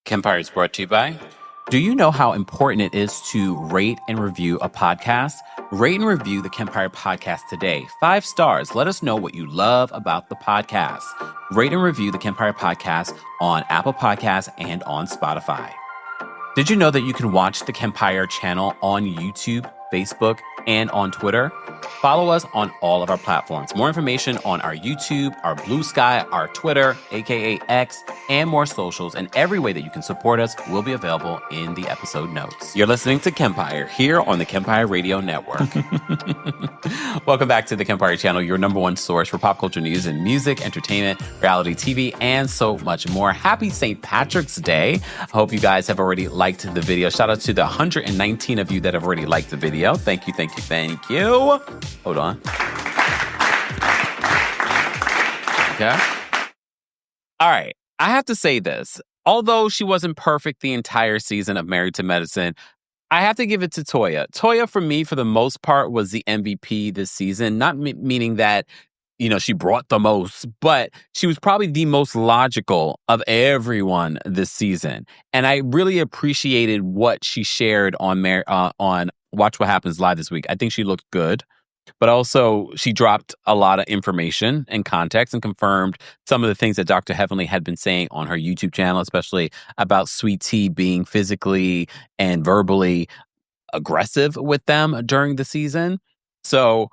Kempire is brought to you by. Do you know how important it is to rate and review a podcast? Rate and review the Kempire podcast today. 5 stars. Let us know what you love about the podcast. Rate and review the Kempire podcast on Apple Podcasts and on Spotify. Did you know that you can watch the Kempire channel on YouTube, Facebook, and on Twitter? Follow us on all of our platforms. More information on our YouTube, our Blue Sky, our Twitter, aka X, and more socials, and every way that you can support us will be available in the episode notes. You're listening to Kempire here on the Kempire Radio Network. Welcome back to the Kempire channel, your number one source for pop culture news and music, entertainment, reality TV, and so much more. Happy St. Patrick's Day. I hope you guys have already liked the video. Shout out to the 119 of you that have already liked the video. Thank you, thank you, thank you. Hold on. Okay. All right. I have to say this. Although she wasn't perfect the entire season of Married to Medicine, I have to give it to Toya. Toya, for me, for the most part, was the MVP this season. Not meaning that, you know, she brought the most, but she was probably the most logical of everyone this season. And I really appreciated what she shared on Watch What Happens Live this week. I think she looked good. But also, she dropped a lot of information and context and confirmed some of the things that Dr. Heavenly had been saying on her YouTube channel, especially about Sweet Tea being physically and verbally aggressive with them during the season. So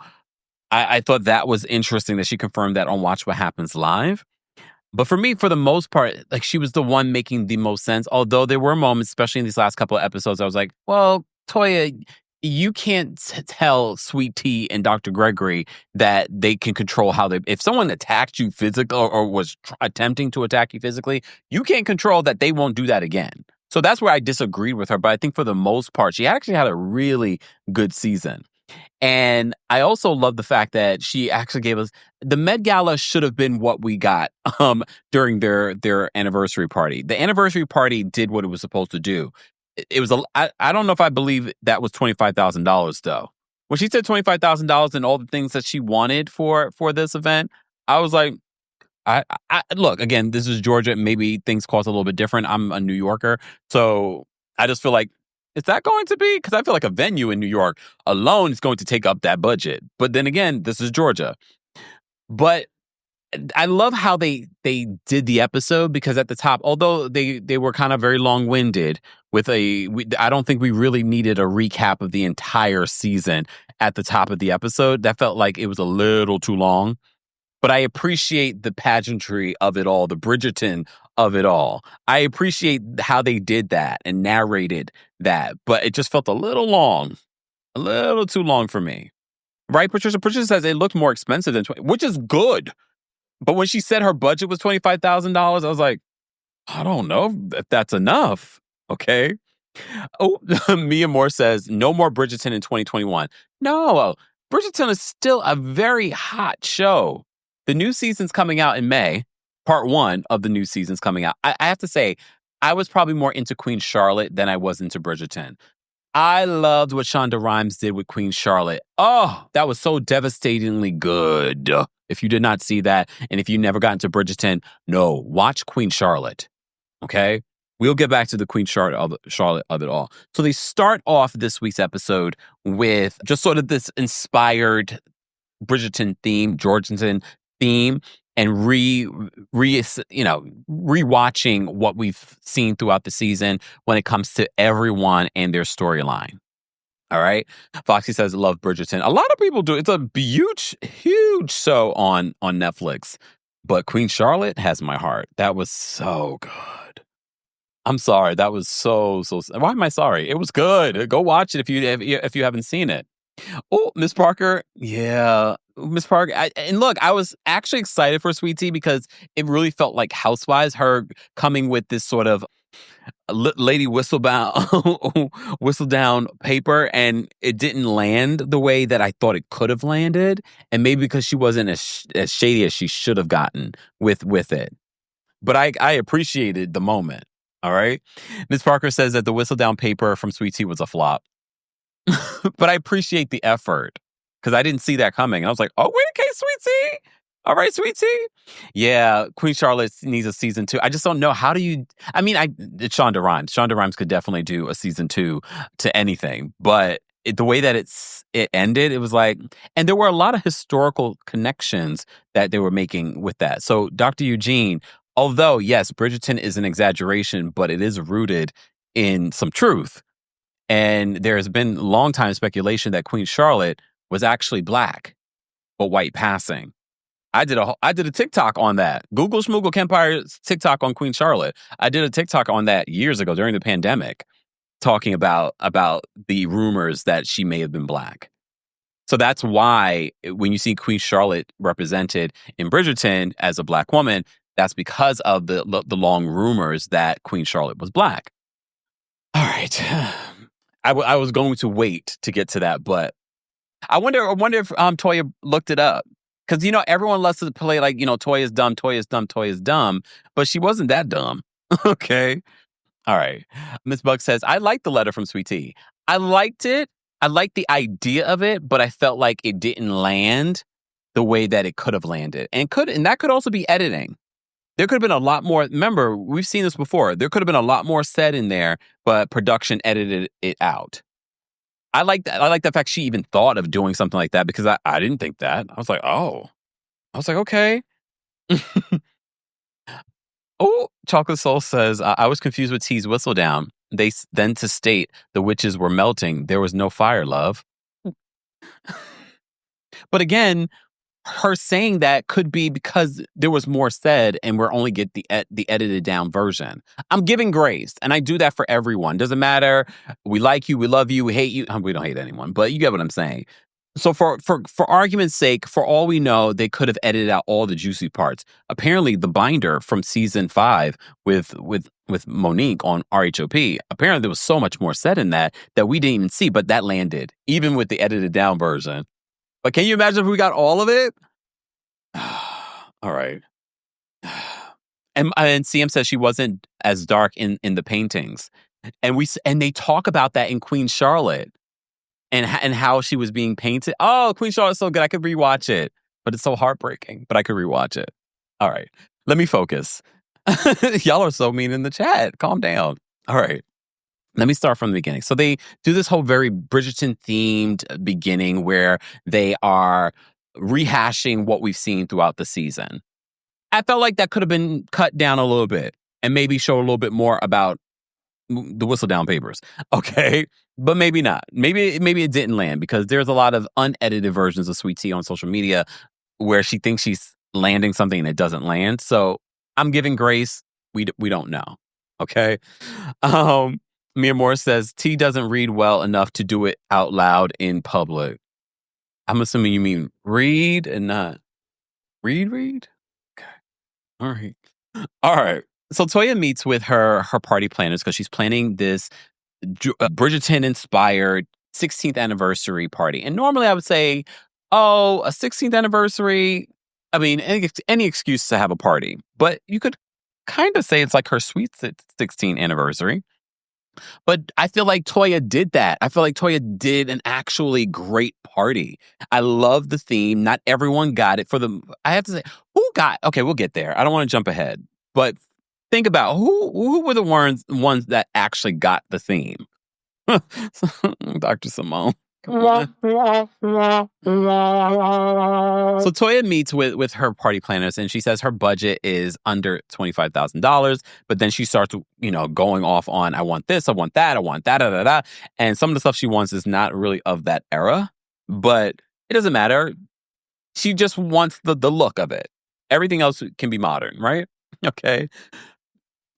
I thought that was interesting that she confirmed that on Watch What Happens Live. But for me, for the most part, like, she was the one making the most sense. Although there were moments, especially in these last couple of episodes, I was like, well, Toya, you can't tell Sweet Tea and Dr. Gregory that they can control how they... If someone attacked you physically or was attempting to attack you physically, you can't control that they won't do that again. So that's where I disagreed with her. But I think for the most part, she actually had a really good season. And I also love the fact that she actually gave us... The Met Gala should have been what we got during their anniversary party. The anniversary party did what it was supposed to do. It was I don't know if I believe that was $25,000 though. When she said $25,000 and all the things that she wanted for this event, I was like, I look, again, this is Georgia. Maybe things cost a little bit different. I'm a New Yorker, so I just feel like, is that going to be? Because I feel like a venue in New York alone is going to take up that budget. But then again, this is Georgia. But I love how they did the episode, because at the top, although they were kind of very long-winded with I don't think we really needed a recap of the entire season at the top of the episode. That felt like it was a little too long. But I appreciate the pageantry of it all, the Bridgerton of it all. I appreciate how they did that and narrated that. But it just felt a little long, a little too long for me. Right, Patricia? Patricia says it looked more expensive than 20, which is good. But when she said her budget was $25,000, I was like, I don't know if that's enough. Okay. Oh, Mia Moore says, no more Bridgerton in 2021. No, Bridgerton is still a very hot show. The new season's coming out in May. Part 1 of the new season's coming out. I have to say, I was probably more into Queen Charlotte than I was into Bridgerton. I loved what Shonda Rhimes did with Queen Charlotte. Oh, that was so devastatingly good. If you did not see that, and if you never got into Bridgerton, no, watch Queen Charlotte. Okay? We'll get back to the Queen Charlotte of it all. So they start off this week's episode with just sort of this inspired Bridgerton theme, Georgian theme, and rewatching what we've seen throughout the season when it comes to everyone and their storyline. All right. Foxy says, love Bridgerton. A lot of people do. It's a huge show on Netflix. But Queen Charlotte has my heart. That was so good. I'm sorry. That was so. Why am I sorry? It was good. Go watch it if you haven't seen it. Oh, Miss Parker. Yeah. Miss Parker. And look, I was actually excited for Sweet Tea because it really felt like Housewives, her coming with this sort of Lady Whistledown paper, and it didn't land the way that I thought it could have landed, and maybe because she wasn't as shady as she should have gotten with it. But I appreciated the moment. All right, Ms. Parker says that the Whistledown paper from Sweet Tea was a flop, but I appreciate the effort because I didn't see that coming, and I was like, oh, wait, okay, Sweet Tea. All right, Sweet Tea. Yeah, Queen Charlotte needs a season 2. I just don't know how do you. I mean, it's Shonda Rhimes. Shonda Rhimes could definitely do a season 2 to anything, but the way that it ended, it was like, and there were a lot of historical connections that they were making with that. So, Dr. Eugene, although yes, Bridgerton is an exaggeration, but it is rooted in some truth. And there has been long time speculation that Queen Charlotte was actually black, but white passing. I did a TikTok on that. Google Schmoogle Kempire's TikTok on Queen Charlotte. I did a TikTok on that years ago during the pandemic, talking about the rumors that she may have been black. So that's why when you see Queen Charlotte represented in Bridgerton as a black woman, that's because of the long rumors that Queen Charlotte was black. All right. I was going to wait to get to that, but I wonder if Toya looked it up. Because, everyone loves to play like, Toya's dumb, Toya's dumb, Toya's dumb. But she wasn't that dumb. Okay. All right. Miss Buck says, I liked the letter from Sweet Tea. I liked it. I liked the idea of it, but I felt like it didn't land the way that it could have landed. And that could also be editing. There could have been a lot more. Remember, we've seen this before. There could have been a lot more said in there, but production edited it out. I like that. I like the fact she even thought of doing something like that because I didn't think that. I was like, oh. I was like, okay. Oh, Chocolate Soul says, I was confused with Tea's Whistledown. Then to state the witches were melting. There was no fire, love. But again, her saying that could be because there was more said and we're only get the edited down version. I'm giving grace, and I do that for everyone. Doesn't matter. We like you, we love you, we hate you. We don't hate anyone, but you get what I'm saying. So for argument's sake, for all we know, they could have edited out all the juicy parts. Apparently, the binder from season 5 with Monique on RHOP, apparently there was so much more said in that we didn't even see, but that landed, even with the edited down version. But can you imagine if we got all of it? All right. And CM says she wasn't as dark in the paintings. And they talk about that in Queen Charlotte and how she was being painted. Oh, Queen Charlotte's so good. I could rewatch it. But it's so heartbreaking. But I could rewatch it. All right. Let me focus. Y'all are so mean in the chat. Calm down. All right. Let me start from the beginning. So they do this whole very Bridgerton-themed beginning where they are rehashing what we've seen throughout the season. I felt like that could have been cut down a little bit and maybe show a little bit more about the Whistledown papers. Okay. But maybe not. Maybe it didn't land because there's a lot of unedited versions of Sweet Tea on social media where she thinks she's landing something and it doesn't land. So I'm giving grace. We don't know. Okay. Mia Moore says, T doesn't read well enough to do it out loud in public. I'm assuming you mean read and not read? Okay. All right. So Toya meets with her party planners because she's planning this Bridgerton-inspired 16th anniversary party. And normally I would say, a 16th anniversary, I mean, any excuse to have a party. But you could kind of say it's like her sweet 16th anniversary. But I feel like Toya did that. I feel like Toya did an actually great party. I love the theme. Not everyone got it. I have to say, okay, we'll get there. I don't want to jump ahead. But think about who were the ones that actually got the theme? Dr. Simone. So Toya meets with her party planners and she says her budget is under $25,000, but then she starts, going off on, I want this, I want that, I want that, da, da, da. And some of the stuff she wants is not really of that era, but it doesn't matter. She just wants the look of it. Everything else can be modern, right? Okay.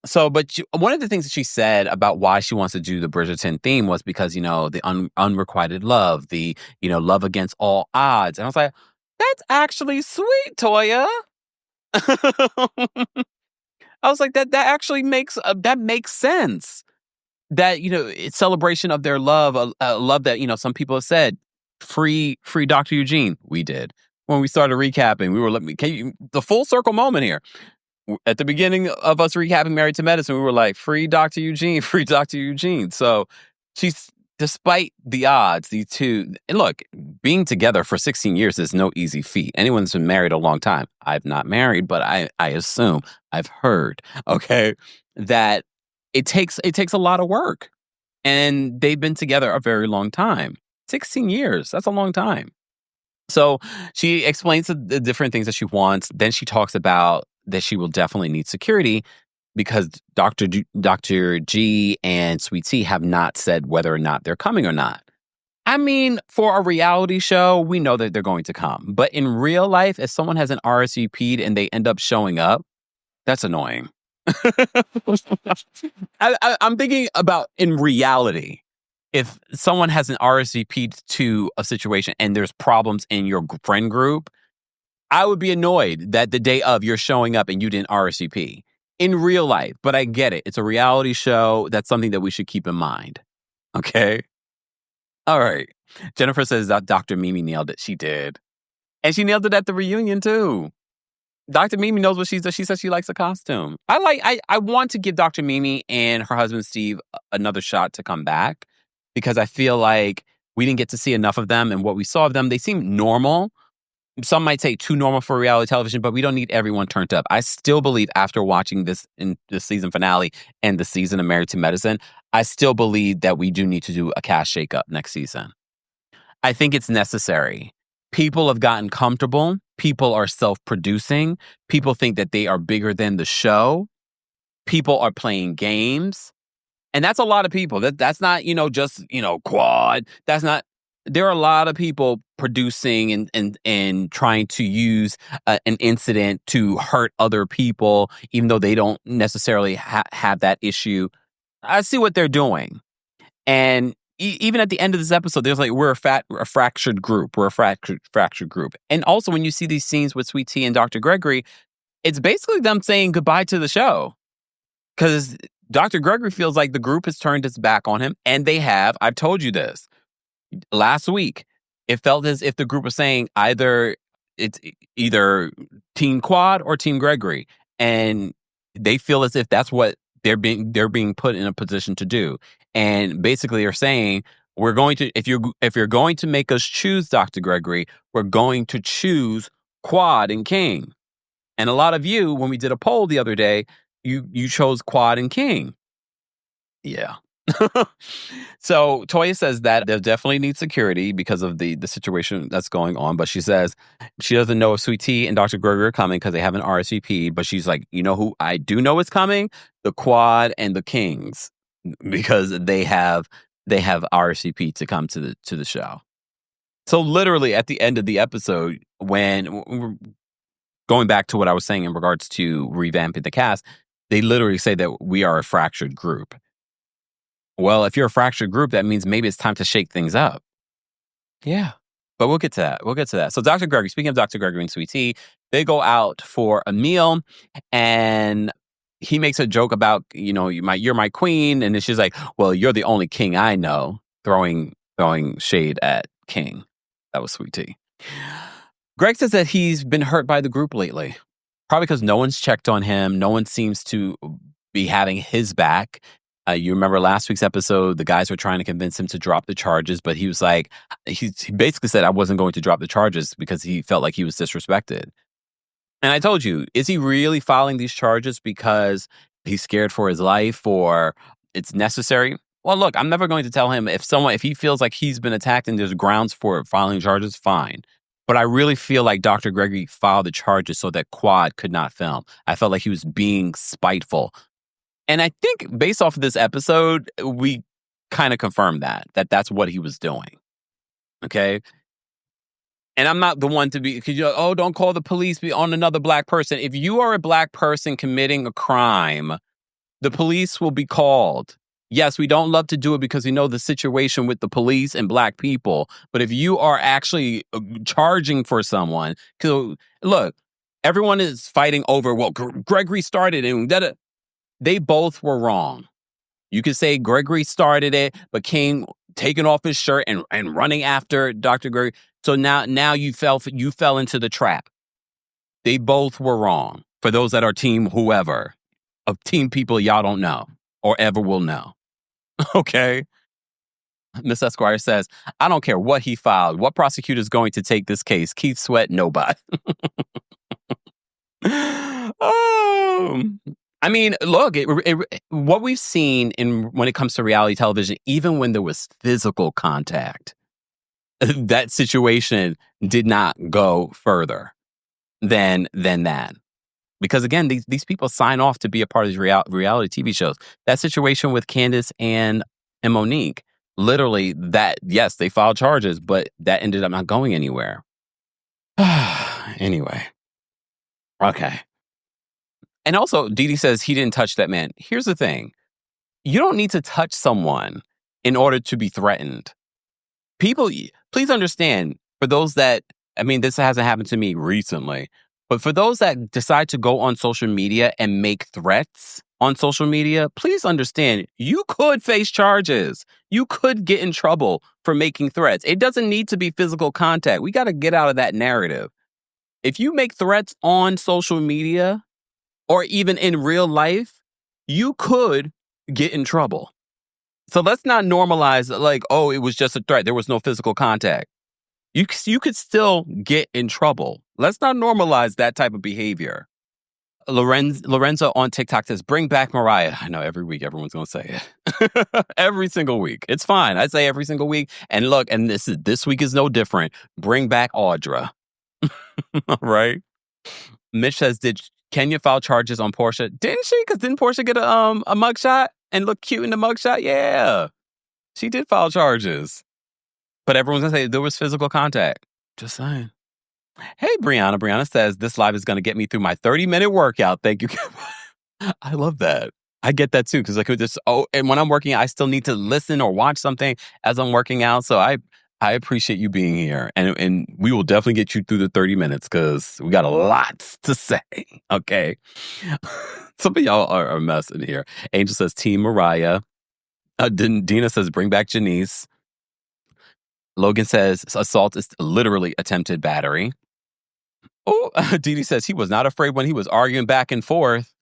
So, but one of the things that she said about why she wants to do the Bridgerton theme was because, the unrequited love, the, love against all odds. And I was like, that's actually sweet, Toya. I was like, that actually makes sense. That, it's celebration of their love, a love that, some people have said, free Dr. Eugene. We did. When we started recapping, we were the full circle moment here. At the beginning of us recapping Married to Medicine, we were like, free Dr. Eugene, free Dr. Eugene. So she's despite the odds, these two, and look, being together for 16 years is no easy feat. Anyone that's been married a long time, I've not married, but I assume, I've heard, okay, that it takes a lot of work. And they've been together a very long time. 16 years, that's a long time. So she explains the different things that she wants. Then she talks about that she will definitely need security because Dr. G and Sweet Tea have not said whether or not they're coming or not. I mean, for a reality show, we know that they're going to come. But in real life, if someone has an RSVP'd and they end up showing up, that's annoying. I'm thinking about in reality, if someone has an RSVP'd to a situation and there's problems in your friend group, I would be annoyed that the day of you're showing up and you didn't RSVP in real life. But I get it. It's a reality show. That's something that we should keep in mind. Okay. All right. Jennifer says that Dr. Mimi nailed it. She did. And she nailed it at the reunion too. Dr. Mimi knows what she says. She says she likes a costume. I want to give Dr. Mimi and her husband Steve another shot to come back because I feel like we didn't get to see enough of them, and what we saw of them, they seem normal. Some might say too normal for reality television, but we don't need everyone turned up. I still believe after watching this in the season finale and the season of Married to Medicine, I still believe that we do need to do a cast shakeup next season. I think it's necessary. People have gotten comfortable. People are self-producing. People think that they are bigger than the show. People are playing games. And that's a lot of people. That's not, just, quad. That's not. There are a lot of people producing and trying to use an incident to hurt other people, even though they don't necessarily have that issue. I see what they're doing. And even at the end of this episode, there's like, we're a fractured group. We're a fractured group. And also when you see these scenes with Sweet Tea and Dr. Gregory, it's basically them saying goodbye to the show. Because Dr. Gregory feels like the group has turned its back on him. And they have. I've told you this. Last week, it felt as if the group was saying it's either Team Quad or Team Gregory. And they feel as if that's what they're being put in a position to do. And basically they're saying, we're going to, if you're going to make us choose Dr. Gregory, we're going to choose Quad and King. And a lot of you, when we did a poll the other day, you chose Quad and King. Yeah. So Toya says that they'll definitely need security because of the situation that's going on. But she says she doesn't know if Sweet Tea and Dr. Gregory are coming because they haven't RSVP'd. But she's like, you know who I do know is coming? The Quad and the Kings, because they have RSVP to come to the show. So literally at the end of the episode, when going back to what I was saying in regards to revamping the cast, they literally say that we are a fractured group. Well, if you're a fractured group, that means maybe it's time to shake things up. Yeah. But we'll get to that. So Dr. Gregory, speaking of Dr. Gregory and Sweet Tea, they go out for a meal and he makes a joke about, you're my queen. And then she's like, well, you're the only king I know, throwing shade at King. That was Sweet Tea. Greg says that he's been hurt by the group lately, probably because no one's checked on him. No one seems to be having his back. You remember last week's episode, the guys were trying to convince him to drop the charges, but he was like, he basically said, I wasn't going to drop the charges because he felt like he was disrespected. And I told you, is he really filing these charges because he's scared for his life or it's necessary? Well, look, I'm never going to tell him if he feels like he's been attacked and there's grounds for filing charges, fine. But I really feel like Dr. Gregory filed the charges so that Quad could not film. I felt like he was being spiteful. And I think based off of this episode, we kind of confirmed that that's what he was doing. Okay. And I'm not the one to be, because you're like, oh, don't call the police on another black person. If you are a black person committing a crime, the police will be called. Yes, we don't love to do it because we know the situation with the police and black people. But if you are actually charging for someone, because look, everyone is fighting over, well, Gregory started and they both were wrong. You could say Gregory started it, but King taking off his shirt and running after Dr. Gregory. So now you fell into the trap. They both were wrong. For those that are team whoever, of team people y'all don't know or ever will know. Okay? Miss Esquire says, I don't care what he filed. What prosecutor is going to take this case? Keith Sweat, nobody. I mean, look, what we've seen when it comes to reality television, even when there was physical contact, that situation did not go further than that. Because again, these people sign off to be a part of these reality TV shows. That situation with Candace and Monique, literally that, yes, they filed charges, but that ended up not going anywhere. Anyway. Okay. And also, Didi says he didn't touch that man. Here's the thing. You don't need to touch someone in order to be threatened. People, please understand, for those that, I mean, this hasn't happened to me recently, but for those that decide to go on social media and make threats on social media, please understand, you could face charges. You could get in trouble for making threats. It doesn't need to be physical contact. We got to get out of that narrative. If you make threats on social media or even in real life, you could get in trouble. So let's not normalize like, oh, it was just a threat. There was no physical contact. You could still get in trouble. Let's not normalize that type of behavior. Lorenzo on TikTok says, bring back Mariah. I know every week everyone's going to say it. Every single week. It's fine. I say every single week. And look, and this week is no different. Bring back Audra. All right. Mitch says, did Kenya file charges on Portia? Didn't she? Because didn't Portia get a mugshot and look cute in the mugshot? Yeah. She did file charges. But everyone's going to say there was physical contact. Just saying. Hey, Brianna. Brianna says, this live is going to get me through my 30-minute workout. Thank you. I love that. I get that too. Because I could just, and when I'm working out, I still need to listen or watch something as I'm working out. So I appreciate you being here. And we will definitely get you through the 30 minutes because we got a lot to say. Okay. Some of y'all are a mess in here. Angel says, Team Mariah. Dina says, bring back Janice. Logan says, assault is literally attempted battery. Oh, Didi says he was not afraid when he was arguing back and forth.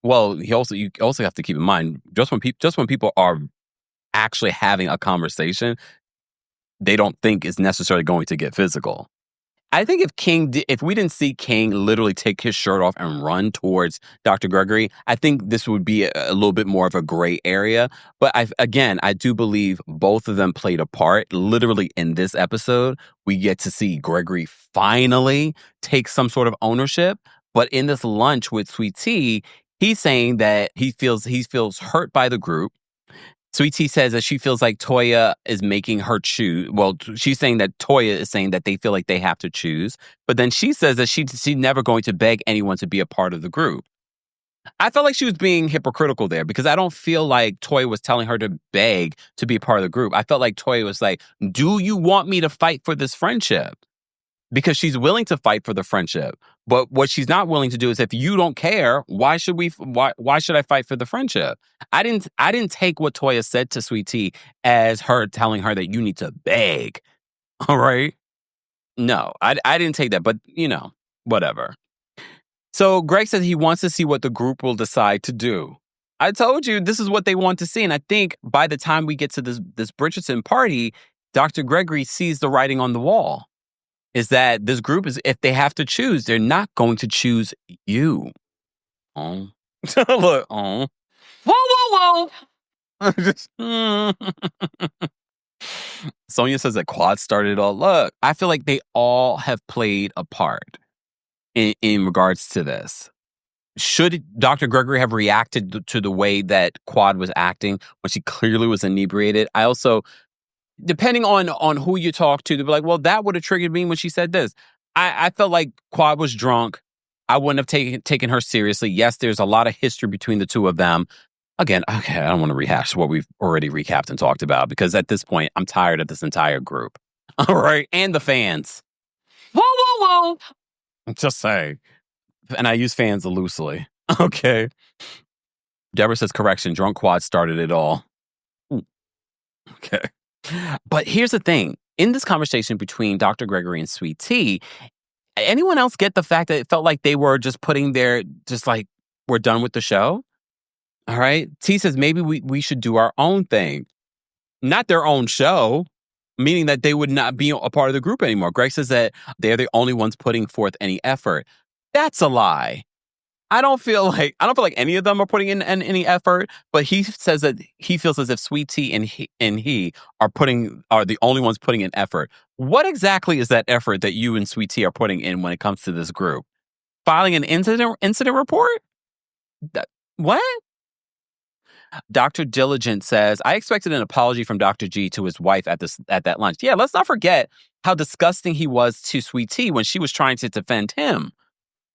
Well, you also have to keep in mind, just when people are actually having a conversation, they don't think it's necessarily going to get physical. I think if we didn't see King literally take his shirt off and run towards Dr. Gregory, I think this would be a little bit more of a gray area. But I do believe both of them played a part. Literally in this episode, we get to see Gregory finally take some sort of ownership. But in this lunch with Sweet Tea, he's saying that he feels hurt by the group. Sweet Tea says that she feels like Toya is making her choose. Well, she's saying that Toya is saying that they feel like they have to choose. But then she says that she's never going to beg anyone to be a part of the group. I felt like she was being hypocritical there because I don't feel like Toya was telling her to beg to be a part of the group. I felt like Toya was like, do you want me to fight for this friendship? Because she's willing to fight for the friendship. But what she's not willing to do is, if you don't care, why should I fight for the friendship? I didn't take what Toya said to Sweet Tea as her telling her that you need to beg. All right? No, I didn't take that, but whatever. So Greg says he wants to see what the group will decide to do. I told you this is what they want to see. And I think by the time we get to this Bridgerton party, Dr. Gregory sees the writing on the wall. Is that this group is, if they have to choose, they're not going to choose you. Oh. Look, oh. Whoa, whoa, whoa. Just, Sonia says that Quad started it all. Look, I feel like they all have played a part in regards to this. Should Dr. Gregory have reacted to the way that Quad was acting when she clearly was inebriated? I also... Depending on who you talk to, they'll be like, well, that would have triggered me when she said this. I felt like Quad was drunk. I wouldn't have taken her seriously. Yes, there's a lot of history between the two of them. Again, okay, I don't want to rehash what we've already recapped and talked about because at this point, I'm tired of this entire group. All right, and the fans. Whoa, whoa, whoa. Just saying. And I use fans loosely. Okay. Deborah says, correction, drunk Quad started it all. Okay. But here's the thing. In this conversation between Dr. Gregory and Sweet Tea, anyone else get the fact that it felt like they were just we're done with the show? All right. T says maybe we should do our own thing. not their own show, meaning that they would not be a part of the group anymore. Greg says that they're the only ones putting forth any effort. That's a lie. I don't feel like any of them are putting in any effort, but he says that he feels as if Sweet Tea and he are the only ones putting in effort. What exactly is that effort that you and Sweet Tea are putting in when it comes to this group? Filing an incident report? What? Dr. Diligent says, I expected an apology from Dr. G to his wife at that lunch. Yeah, let's not forget how disgusting he was to Sweet Tea when she was trying to defend him.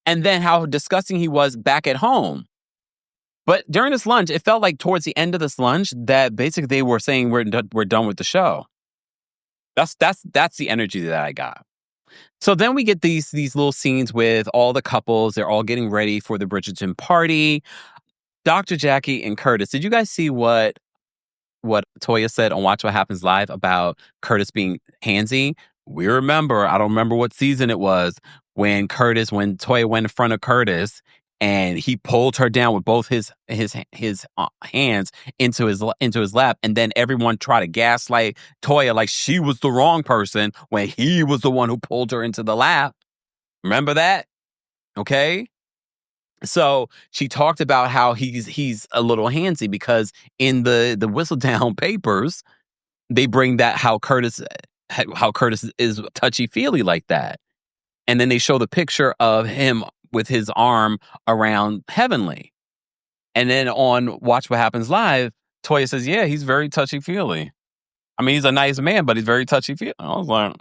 And then how disgusting he was back at home. But during this lunch, it felt like towards the end of this lunch that basically they were saying we're done with the show. That's the energy that I got. So then we get these little scenes with all the couples. They're all getting ready for the Bridgerton party. Dr. Jackie and Curtis, did you guys see what Toya said on Watch What Happens Live about Curtis being handsy? We remember, I don't remember what season it was, when Toya went in front of Curtis and he pulled her down with both his hands into his lap, and then everyone tried to gaslight Toya like she was the wrong person when he was the one who pulled her into the lap. Remember that? Okay? So she talked about how he's a little handsy because in the Whistledown papers, they bring that how Curtis is touchy-feely like that. And then they show the picture of him with his arm around Heavenly. And then on Watch What Happens Live, Toya says, yeah, he's very touchy-feely. I mean, he's a nice man, but he's very touchy-feely. I was like,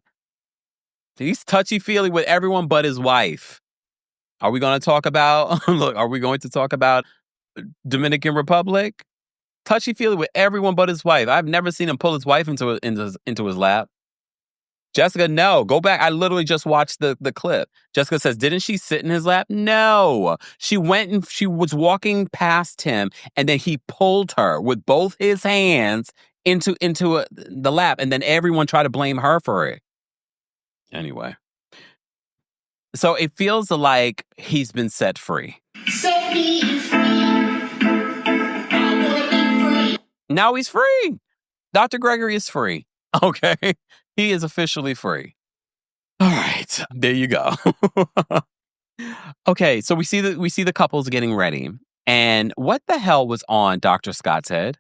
he's touchy-feely with everyone but his wife. Are we going to talk about Dominican Republic? Touchy-feely with everyone but his wife. I've never seen him pull his wife into his lap. Jessica, no. Go back. I literally just watched the clip. Jessica says, didn't she sit in his lap? No. She went and she was walking past him, and then he pulled her with both his hands into the lap, and then everyone tried to blame her for it. Anyway. So it feels like he's been set free. Set me free. I want to be free. Now he's free. Dr. Gregory is free. Okay. He is officially free. All right. There you go. Okay. So we see the couples getting ready. And what the hell was on Dr. Scott's head?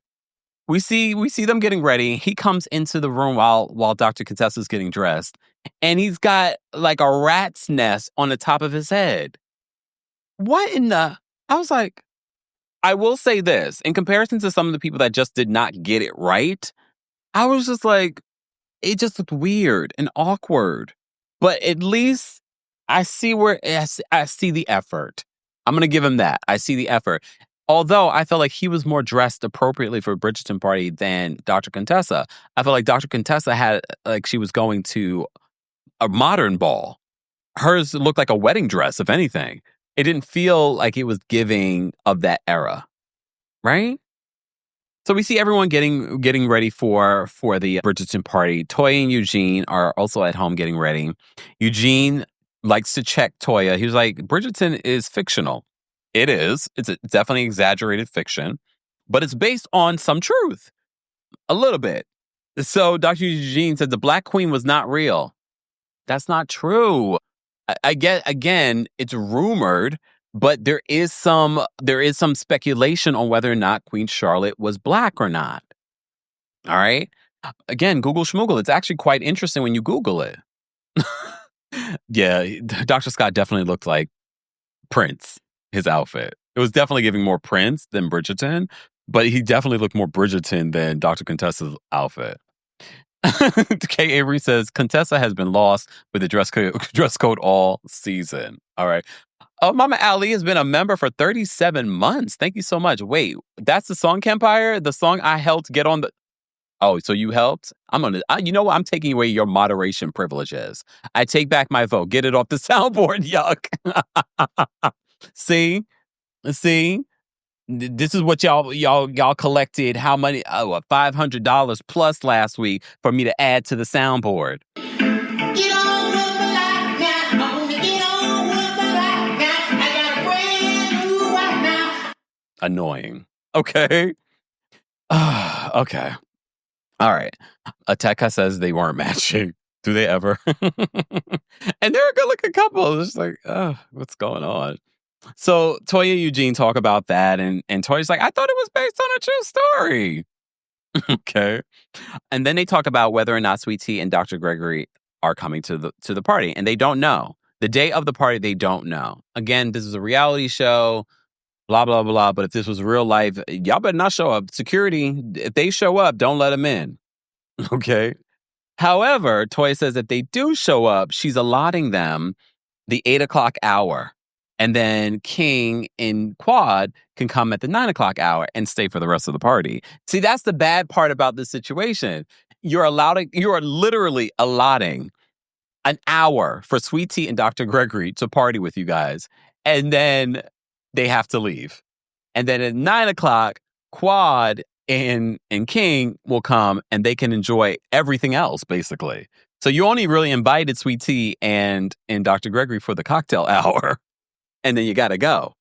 We see them getting ready. He comes into the room while Dr. Contessa's getting dressed. And he's got like a rat's nest on the top of his head. What in the... I was like, I will say this. In comparison to some of the people that just did not get it right, I was just like, it just looked weird and awkward. But at least I see the effort. I'm going to give him that. I see the effort. Although I felt like he was more dressed appropriately for a Bridgerton party than Dr. Contessa. I felt like Dr. Contessa had, like she was going to a modern ball. Hers looked like a wedding dress, if anything. It didn't feel like it was giving of that era. Right? So we see everyone getting ready for the Bridgerton party. Toya and Eugene are also at home getting ready. Eugene likes to check Toya. He was like, Bridgerton is fictional. It is. It's definitely exaggerated fiction, but it's based on some truth. A little bit. So Dr. Eugene said the Black Queen was not real. That's not true. I get, again, it's rumored, but there is some speculation on whether or not Queen Charlotte was Black or not. All right. Again, Google Schmoogle. It's actually quite interesting when you Google it. Yeah, Dr. Scott definitely looked like Prince. His outfit. It was definitely giving more Prince than Bridgerton, but he definitely looked more Bridgerton than Dr. Contessa's outfit. Kay Avery says, Contessa has been lost with the dress code all season. All right. Oh, Mama Ali has been a member for 37 months. Thank you so much. Wait, that's the song Kempire? The song I helped get on the... Oh, so you helped? You know what? I'm taking away your moderation privileges. I take back my vote. Get it off the soundboard. Yuck. See, this is what y'all collected. How many? $500 plus last week for me to add to the soundboard. Get on with my life now. I want to get on with my life now. I got a brand new wife now. Annoying. Okay. Okay. All right. Ateka says they weren't matching. Do they ever? And they're a good-looking couple. It's just like, oh, what's going on? So Toya and Eugene talk about that, and Toya's like, I thought it was based on a true story. Okay. And then they talk about whether or not Sweet Tea and Dr. Gregory are coming to the party, and they don't know. The day of the party, they don't know. Again, this is a reality show, blah, blah, blah. But if this was real life, y'all better not show up. Security, if they show up, don't let them in. Okay. However, Toya says if they do show up, she's allotting them the 8 o'clock hour. And then King and Quad can come at the 9 o'clock hour and stay for the rest of the party. See, that's the bad part about this situation. You are literally allotting an hour for Sweet Tea and Dr. Gregory to party with you guys. And then they have to leave. And then at 9 o'clock, Quad and King will come and they can enjoy everything else, basically. So you only really invited Sweet Tea and Dr. Gregory for the cocktail hour. And then you got to go.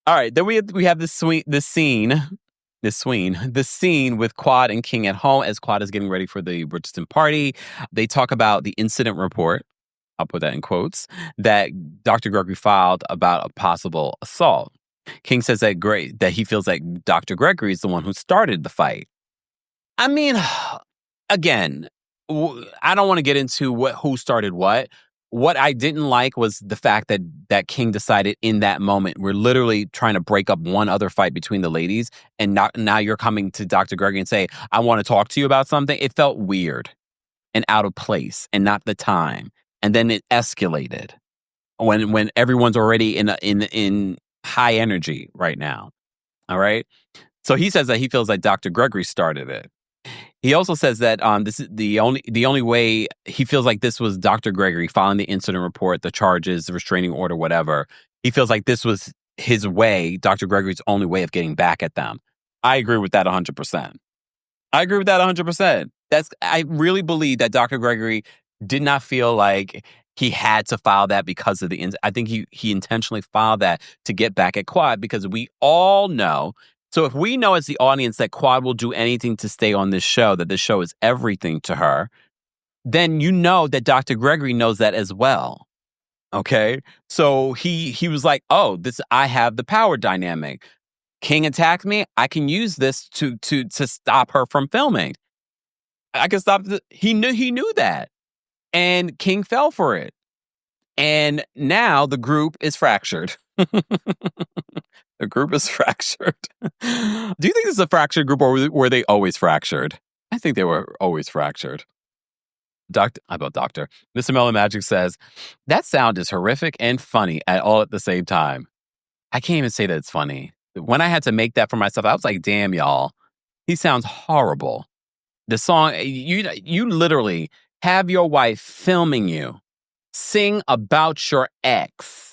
All right. Then we have this scene with Quad and King at home as Quad is getting ready for the Bridgerton party. They talk about the incident report, I'll put that in quotes, that Dr. Gregory filed about a possible assault. King says that he feels like Dr. Gregory is the one who started the fight. I mean, again, I don't want to get into who started what. What I didn't like was the fact that King decided in that moment, we're literally trying to break up one other fight between the ladies, and now you're coming to Dr. Gregory and say, I want to talk to you about something. It felt weird and out of place and not the time. And then it escalated when everyone's already in high energy right now. All right. So he says that he feels like Dr. Gregory started it. He also says that this is the only way he feels like this was Dr. Gregory filing the incident report, the charges, the restraining order, whatever. He feels like this was his way, Dr. Gregory's only way of getting back at them. I agree with that 100%. I really believe that Dr. Gregory did not feel like he had to file that because of the I think he intentionally filed that to get back at Quad, because we all know. So if we know as the audience that Quad will do anything to stay on this show, that this show is everything to her, then you know that Dr. Gregory knows that as well. Okay? So he was like, oh, I have the power dynamic. King attacked me. I can use this to stop her from filming. I can stop he knew that. And King fell for it. And now the group is fractured. The group is fractured. Do you think this is a fractured group, or were they always fractured? I think they were always fractured. Doctor. Mr. Melon Magic says, that sound is horrific and funny all at the same time. I can't even say that it's funny. When I had to make that for myself, I was like, damn, y'all. He sounds horrible. The song, you literally have your wife filming you sing about your ex.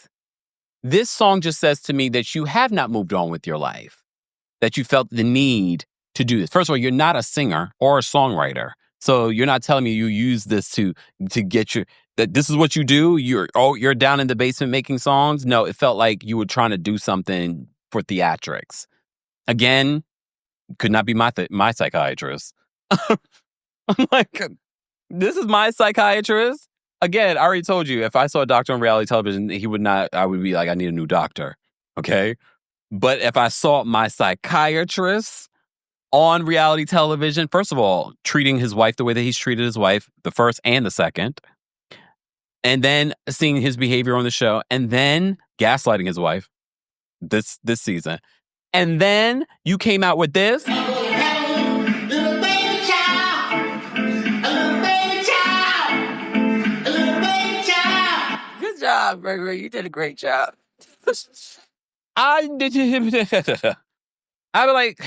This song just says to me that you have not moved on with your life, that you felt the need to do this. First of all, you're not a singer or a songwriter. So you're not telling me you use this to get that this is what you do. You're down in the basement making songs. No, it felt like you were trying to do something for theatrics. Again, could not be my psychiatrist. I'm like, this is my psychiatrist. Again, I already told you, if I saw a doctor on reality television, I would be like, I need a new doctor. Okay. But if I saw my psychiatrist on reality television, first of all, treating his wife the way that he's treated his wife, the first and the second, and then seeing his behavior on the show, and then gaslighting his wife this season. And then you came out with this. Good job, Gregory. You did a great job. I'd be like,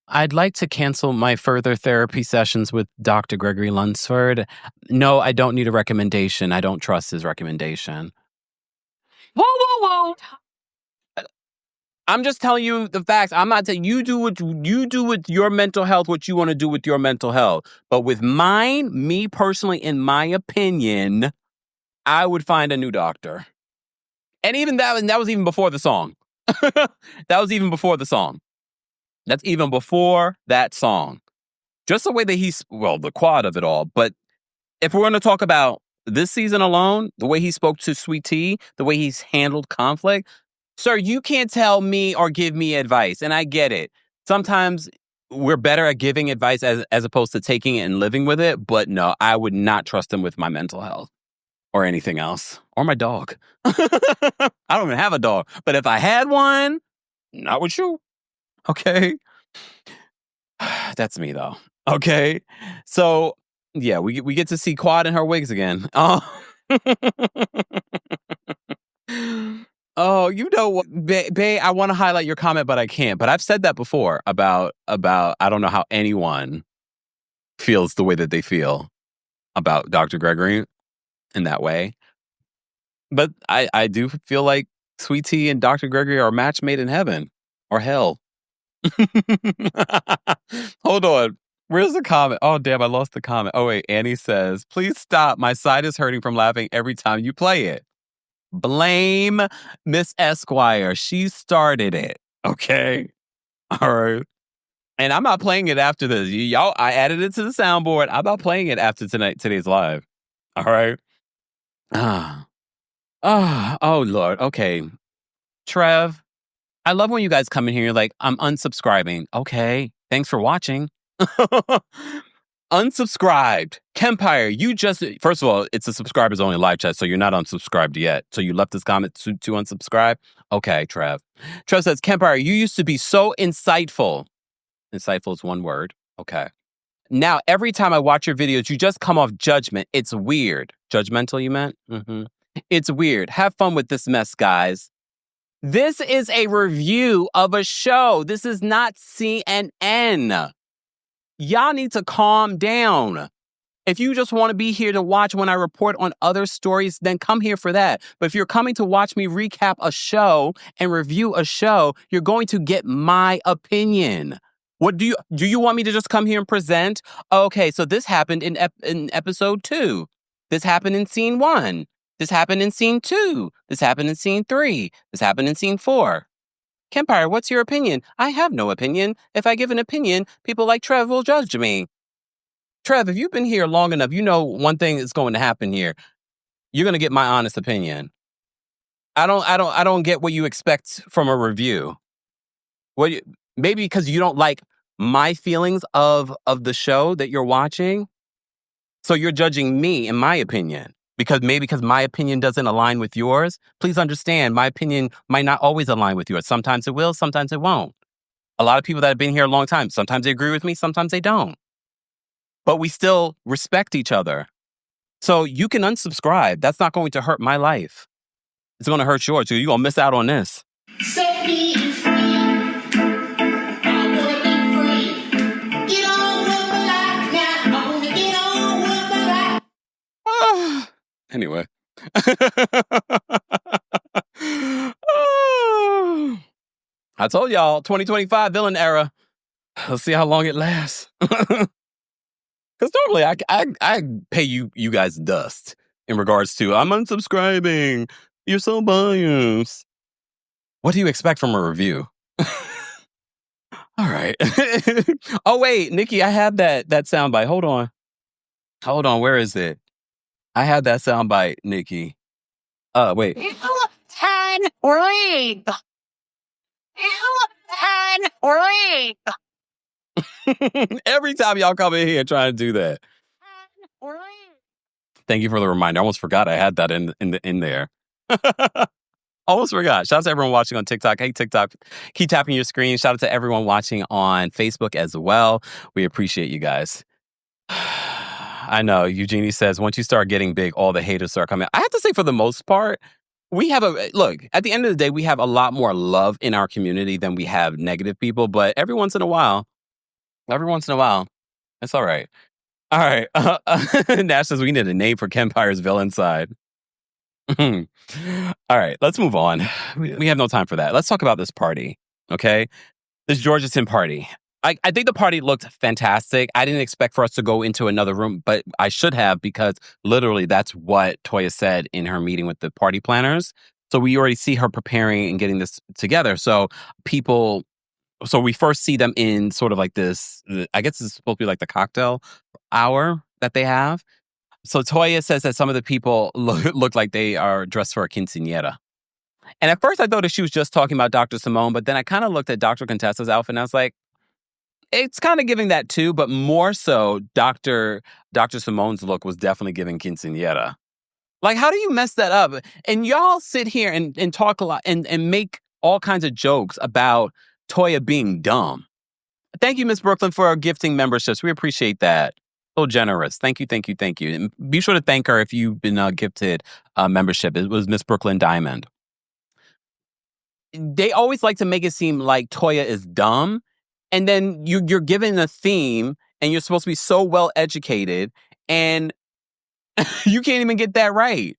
I'd like to cancel my further therapy sessions with Dr. Gregory Lunsford. No, I don't need a recommendation. I don't trust his recommendation. Whoa. I'm just telling you the facts. I'm not saying you do with your mental health what you want to do with your mental health. But with me personally, in my opinion, I would find a new doctor. And even that was even before the song. That was even before the song. That's even before that song. just the way that the quad of it all. But if we're going to talk about this season alone, the way he spoke to Sweet Tea, the way he's handled conflict, sir, you can't tell me or give me advice. And I get it. Sometimes we're better at giving advice as opposed to taking it and living with it. But no, I would not trust him with my mental health or anything else. Or my dog. I don't even have a dog. But if I had one, not with you. Okay? That's me, though. Okay? So, yeah, we get to see Quad in her wigs again. Oh, oh, you know what, Bae, I want to highlight your comment, but I can't. But I've said that before about I don't know how anyone feels the way that they feel about Dr. Gregory in that way. But I do feel like Sweet Tea and Dr. Gregory are a match made in heaven or hell. Hold on. Where's the comment? Oh, damn, I lost the comment. Oh, wait. Annie says, please stop. My side is hurting from laughing every time you play it. Blame Miss Esquire. She started it. Okay. All right. And I'm not playing it after this. Y'all, I added it to the soundboard. I'm not playing it after today's live. All right. Oh, Lord. Okay. Trev, I love when you guys come in here. You're like, I'm unsubscribing. Okay. Thanks for watching. Unsubscribed. Kempire, first of all, it's a subscribers only live chat, so you're not unsubscribed yet. So you left this comment to unsubscribe? Okay, Trev. Trev says, Kempire, you used to be so insightful. Insightful is one word. Okay. Now, every time I watch your videos, you just come off judgment. It's weird. Judgmental, you meant? Mm-hmm. It's weird. Have fun with this mess, guys. This is a review of a show. This is not CNN. Y'all need to calm down. If you just want to be here to watch when I report on other stories, then come here for that. But if you're coming to watch me recap a show and review a show, you're going to get my opinion. What do you want me to just come here and present? Okay, so this happened in episode 2. This happened in scene 1. This happened in scene 2. This happened in scene 3. This happened in scene 4. Kempire, what's your opinion? I have no opinion. If I give an opinion, people like Trev will judge me. Trev, if you've been here long enough, you know one thing is going to happen here. You're going to get my honest opinion. I don't get what you expect from a review. Maybe because you don't like my feelings of the show that you're watching. So you're judging me in my opinion. Because my opinion doesn't align with yours. Please understand, my opinion might not always align with yours. Sometimes it will, sometimes it won't. A lot of people that have been here a long time, sometimes they agree with me, sometimes they don't. But we still respect each other. So you can unsubscribe. That's not going to hurt my life. It's going to hurt yours. You're going to miss out on this. Set me free. I want to be free. Get on with my life now. I want to get on with my life. Anyway. I told y'all, 2025 villain era. Let's see how long it lasts. Because normally I pay you guys dust in regards to, I'm unsubscribing. You're so biased. What do you expect from a review? All right. Oh, wait, Nikki, I have that soundbite. Hold on. Where is it? I had that soundbite, Nikki. Wait. Ten league. Every time y'all come in here trying to do that. Thank you for the reminder. I almost forgot I had that in there. Almost forgot. Shout out to everyone watching on TikTok. Hey, TikTok, keep tapping your screen. Shout out to everyone watching on Facebook as well. We appreciate you guys. I know. Eugenie says, once you start getting big, all the haters start coming. I have to say, for the most part, we have look, at the end of the day, we have a lot more love in our community than we have negative people. But every once in a while, it's all right. All right. Nash says we need a name for Kempire's villain side. All right, let's move on. We have no time for that. Let's talk about this party, okay? This Georgetown party. I think the party looked fantastic. I didn't expect for us to go into another room, but I should have, because literally that's what Toya said in her meeting with the party planners. So we already see her preparing and getting this together. So people So we first see them in sort of like this, I guess it's supposed to be like the cocktail hour that they have. So Toya says that some of the people look like they are dressed for a quinceañera. And at first I thought that she was just talking about Dr. Simone, but then I kind of looked at Dr. Contessa's outfit and I was like, it's kind of giving that too, but more so Dr. Simone's look was definitely giving quinceañera. Like, how do you mess that up? And y'all sit here and talk a lot and make all kinds of jokes about Toya being dumb. Thank you, Miss Brooklyn, for gifting memberships. We appreciate that. So generous. Thank you, thank you, thank you. And be sure to thank her if you've been gifted a membership. It was Miss Brooklyn Diamond. They always like to make it seem like Toya is dumb. And then you're given a theme and you're supposed to be so well educated and you can't even get that right.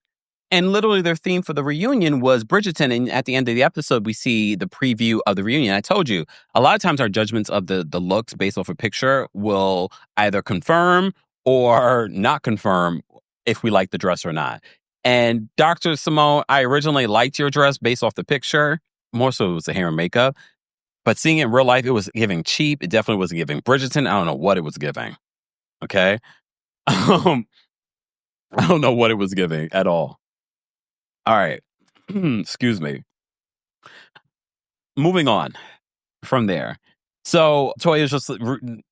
And literally their theme for the reunion was Bridgerton. And at the end of the episode, we see the preview of the reunion. I told you, a lot of times our judgments of the looks based off a picture will either confirm or not confirm if we like the dress or not. And Dr. Simone, I originally liked your dress based off the picture. More so it was the hair and makeup. But seeing it in real life, it was giving cheap. It definitely wasn't giving Bridgerton. I don't know what it was giving. Okay? I don't know what it was giving at all. All right. Excuse me. Moving on from there. So Toya's just,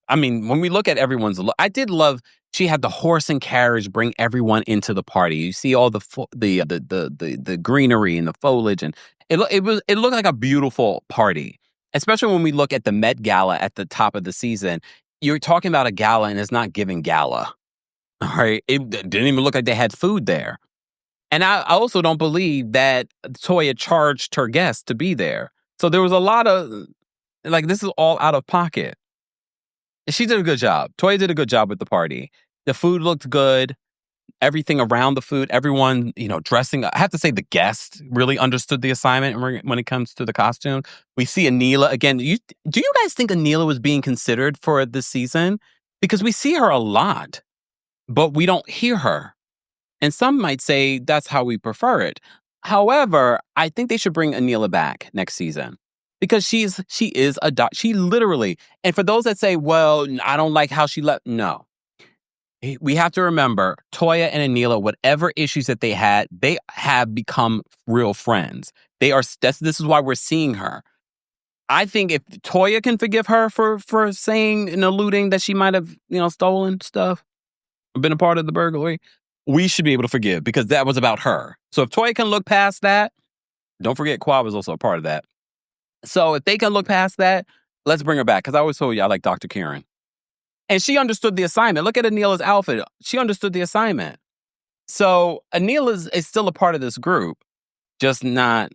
I mean, when we look at everyone's look, I did love, she had the horse and carriage bring everyone into the party. You see all the greenery and the foliage, and it looked like a beautiful party. Especially when we look at the Met Gala at the top of the season, you're talking about a gala and it's not giving gala. All right. It didn't even look like they had food there. And I also don't believe that Toya charged her guests to be there. So there was a lot of, like, this is all out of pocket. She did a good job. Toya did a good job with the party. The food looked good. Everything around the food, everyone, dressing. I have to say the guests really understood the assignment when it comes to the costume. We see Anila again. Do you guys think Anila was being considered for this season? Because we see her a lot, but we don't hear her. And some might say that's how we prefer it. However, I think they should bring Anila back next season because she literally, and for those that say, well, I don't like how she left. No, we have to remember Toya and Anila, whatever issues that they had, they have become real friends. This is why we're seeing her. I think if Toya can forgive her for saying and alluding that she might have, stolen stuff, been a part of the burglary, we should be able to forgive because that was about her. So if Toya can look past that, don't forget Qua was also a part of that. So if they can look past that, let's bring her back. Because I always told you I like Dr. Karen. And she understood the assignment. Look at Anila's outfit. She understood the assignment. So Anila is still a part of this group, just not,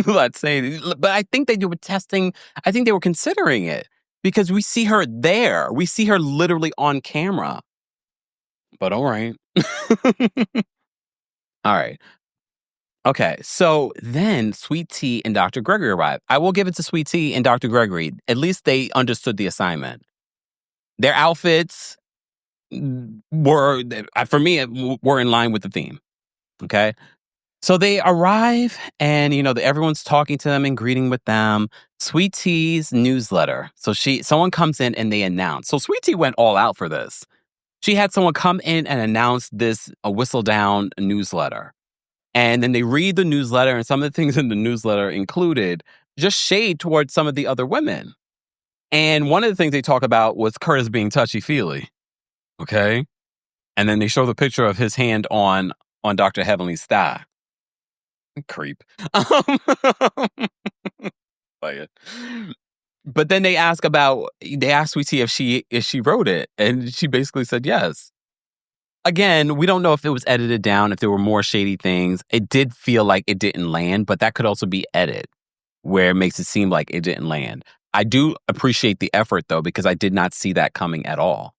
let's say, but I think they were testing, I think they were considering it because we see her there. We see her literally on camera. But all right. All right. Okay, so then Sweet Tea and Dr. Gregory arrive. I will give it to Sweet Tea and Dr. Gregory. At least they understood the assignment. Their outfits were, for me, were in line with the theme. Okay? So they arrive and, everyone's talking to them and greeting with them. Sweet Tea's newsletter. So someone comes in and they announce. So Sweet Tea went all out for this. She had someone come in and announce a Whistledown newsletter. And then they read the newsletter, and some of the things in the newsletter included just shade towards some of the other women. And one of the things they talk about was Curtis being touchy-feely. Okay? And then they show the picture of his hand on Dr. Heavenly's thigh. Creep. But then they asked Sweet Tea if she wrote it, and she basically said yes. Again, we don't know if it was edited down, if there were more shady things. It did feel like it didn't land, but that could also be edit, where it makes it seem like it didn't land. I do appreciate the effort, though, because I did not see that coming at all.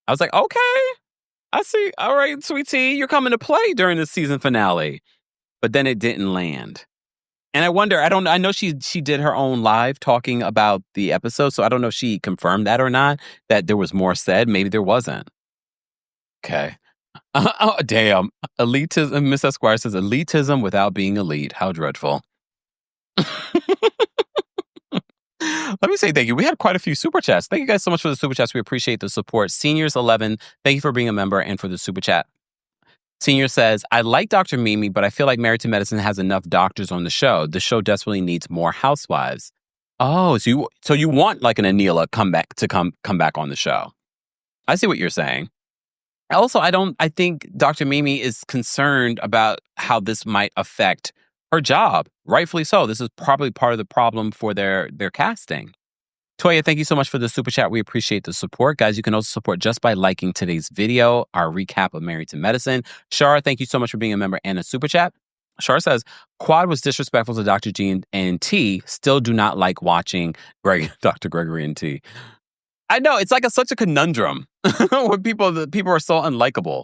I was like, okay, I see. All right, Sweet Tea, you're coming to play during the season finale. But then it didn't land. And I wonder, I know she did her own live talking about the episode, so I don't know if she confirmed that or not, that there was more said. Maybe there wasn't. Okay. Oh, damn. Elitism, Miss Esquire says, elitism without being elite. How dreadful. Let me say thank you. We had quite a few super chats. Thank you guys so much for the super chats. We appreciate the support. Seniors11, thank you for being a member and for the super chat. Senior says, I like Dr. Mimi, but I feel like Married to Medicine has enough doctors on the show. The show desperately needs more housewives. Oh, so you want like an Anila come back on the show. I see what you're saying. Also, I think Dr. Mimi is concerned about how this might affect her job. Rightfully so. This is probably part of the problem for their casting. Toya, thank you so much for the super chat. We appreciate the support. Guys, you can also support just by liking today's video, our recap of Married to Medicine. Shara, thank you so much for being a member and a super chat. Shara says, Quad was disrespectful to Dr. G and T. Still do not like watching Dr. Gregory and T. I know, it's like such a conundrum when people are so unlikable.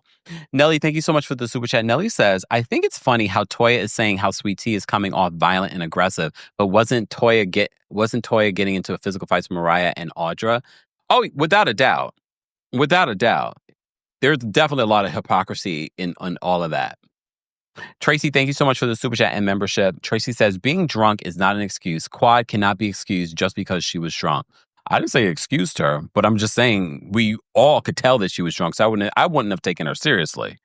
Nelly, thank you so much for the super chat. Nelly says, I think it's funny how Toya is saying how Sweet Tea is coming off violent and aggressive, but wasn't Toya getting into a physical fight with Mariah and Audra? Oh, without a doubt. Without a doubt. There's definitely a lot of hypocrisy in all of that. Tracy, thank you so much for the super chat and membership. Tracy says, being drunk is not an excuse. Quad cannot be excused just because she was drunk. I didn't say excused her, but I'm just saying we all could tell that she was drunk. So I wouldn't have taken her seriously.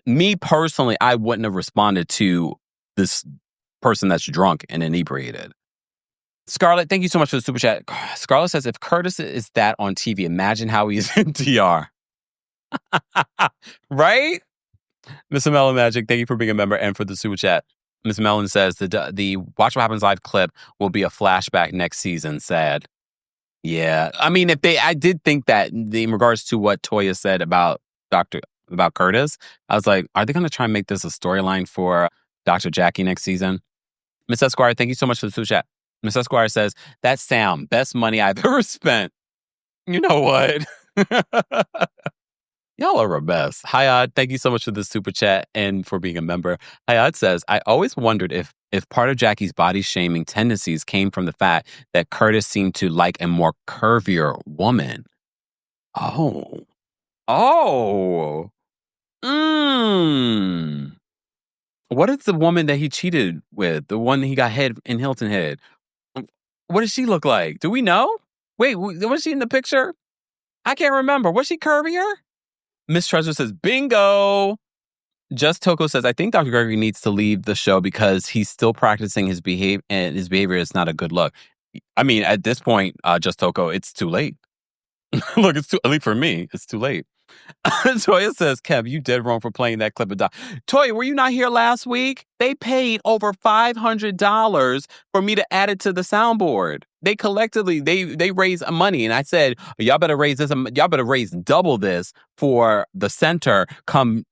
Me personally, I wouldn't have responded to this person that's drunk and inebriated. Scarlett, thank you so much for the super chat. Scarlett says, if Curtis is that on TV, imagine how he's in DR. Right? Miss Melon Magic, thank you for being a member and for the super chat. Miss Mellon says the Watch What Happens Live clip will be a flashback next season. Sad. Yeah. I mean, I did think that in regards to what Toya said about Curtis, I was like, are they going to try and make this a storyline for Dr. Jackie next season? Miss Esquire, thank you so much for the super chat. Miss Esquire says, that sound, best money I've ever spent. You know what? Y'all are the best. Hayat, thank you so much for the super chat and for being a member. Hayat says, I always wondered if part of Jackie's body shaming tendencies came from the fact that Curtis seemed to like a more curvier woman. Oh. What is the woman that he cheated with? The one that he got head in Hilton Head? What does she look like? Do we know? Wait, was she in the picture? I can't remember. Was she curvier? Miss Treasure says, bingo. Just Toko says, I think Dr. Gregory needs to leave the show because he's still practicing his behavior and his behavior is not a good look. I mean, at this point, Just Toko, it's too late. Look, at least for me, it's too late. Toya says, Kev, you dead wrong for playing that clip of Doc. Toya, were you not here last week? They paid over $500 for me to add it to the soundboard. They collectively, they raised money. And I said, y'all better raise this. Y'all better raise double this for the center come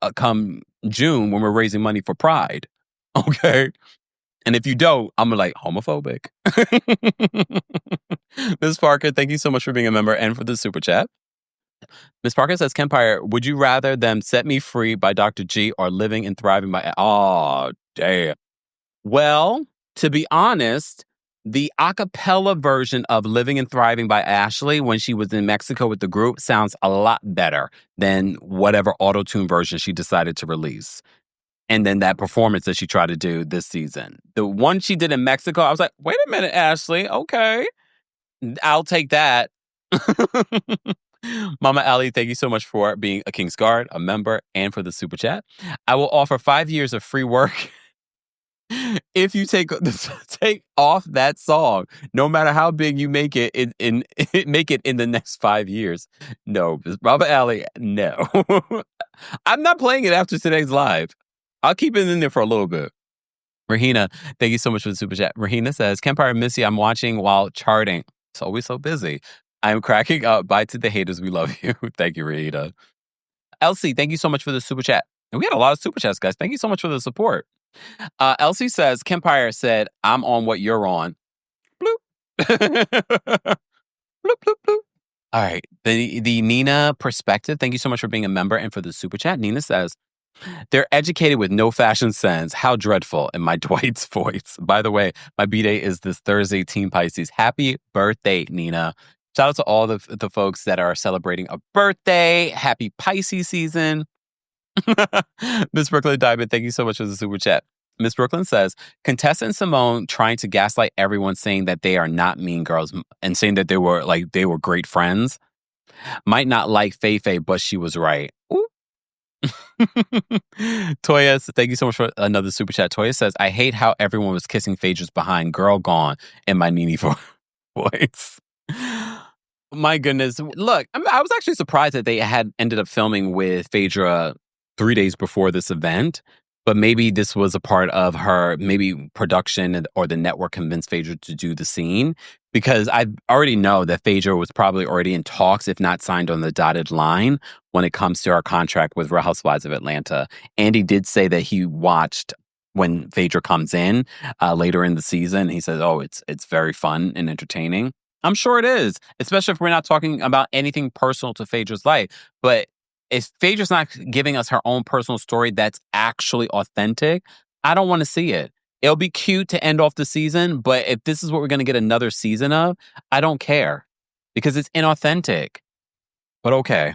June when we're raising money for Pride. Okay. And if you don't, I'm like homophobic. Ms. Parker, thank you so much for being a member and for the super chat. Ms. Parker says, Kempire, would you rather them Set Me Free by Dr. G or Living and Thriving by... Oh, damn. Well, to be honest, the a cappella version of Living and Thriving by Ashley when she was in Mexico with the group sounds a lot better than whatever auto-tune version she decided to release. And then that performance that she tried to do this season. The one she did in Mexico, I was like, wait a minute, Ashley. Okay. I'll take that. Mama Ali, thank you so much for being a King's Guard, a member, and for the super chat. I will offer 5 years of free work if you take off that song, no matter how big you make it make it in the next 5 years. No, Mama Ali, no. I'm not playing it after today's live. I'll keep it in there for a little bit. Rahina, thank you so much for the super chat. Rahina says, Kempire Missy, I'm watching while charting. It's always so busy. I'm cracking up. Bye to the haters. We love you. Thank you, Rahina. Elsie, thank you so much for the super chat. And we had a lot of super chats, guys. Thank you so much for the support. Elsie says, Kempire said, I'm on what you're on. Bloop. Bloop, bloop, bloop. All right. The Nina perspective. Thank you so much for being a member and for the super chat. Nina says, they're educated with no fashion sense. How dreadful in my Dwight's voice. By the way, my B-Day is this Thursday, Team Pisces. Happy birthday, Nina. Shout out to all the folks that are celebrating a birthday. Happy Pisces season. Miss Brooklyn Diamond, thank you so much for the super chat. Miss Brooklyn says, contestant Simone trying to gaslight everyone saying that they are not mean girls and saying that they were great friends. Might not like Feifei, but she was right. Ooh. Toya, thank you so much for another super chat. Toya says, I hate how everyone was kissing Phaedra's behind. Girl gone in my Nene voice. My goodness. Look, I was actually surprised that they had ended up filming with Phaedra 3 days before this event. But maybe this was a part of her, maybe production or the network convinced Phaedra to do the scene. Because I already know that Phaedra was probably already in talks, if not signed on the dotted line, when it comes to our contract with Real Housewives of Atlanta. Andy did say that he watched when Phaedra comes in later in the season. He says, oh, it's very fun and entertaining. I'm sure it is, especially if we're not talking about anything personal to Phaedra's life. But if Phaedra's not giving us her own personal story that's actually authentic, I don't want to see it. It'll be cute to end off the season, but if this is what we're going to get another season of, I don't care because it's inauthentic. But okay.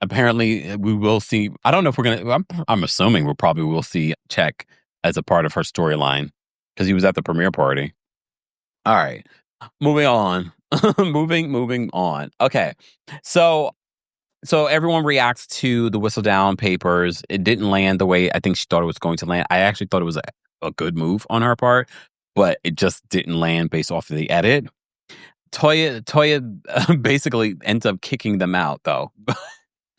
Apparently, we will see. I don't know if we're going to, I'm assuming we'll probably will see Check as a part of her storyline because he was at the premiere party. All right. Moving on. moving on. Okay. So everyone reacts to the Whistledown papers. It didn't land the way I think she thought it was going to land. I actually thought it was a good move on her part, but it just didn't land based off of the edit. Toya basically ends up kicking them out, though.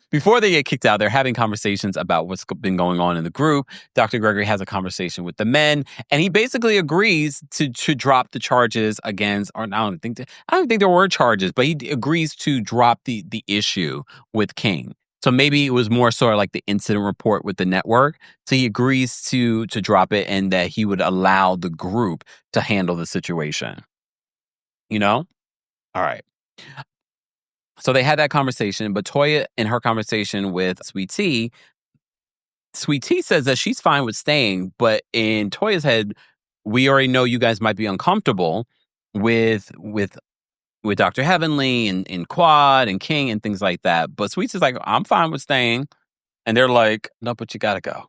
Before they get kicked out, they're having conversations about what's been going on in the group. Dr. Gregory has a conversation with the men, and he basically agrees to drop the charges against, or I don't think there were charges, but he agrees to drop the issue with King. So maybe it was more sort of like the incident report with the network. So he agrees to drop it and that he would allow the group to handle the situation. You know? All right. So they had that conversation, but Toya, in her conversation with Sweet Tea says that she's fine with staying, but in Toya's head, we already know you guys might be uncomfortable with Dr. Heavenly and Quad and King and things like that. But Sweet Tea's like, I'm fine with staying. And they're like, no, but you gotta go.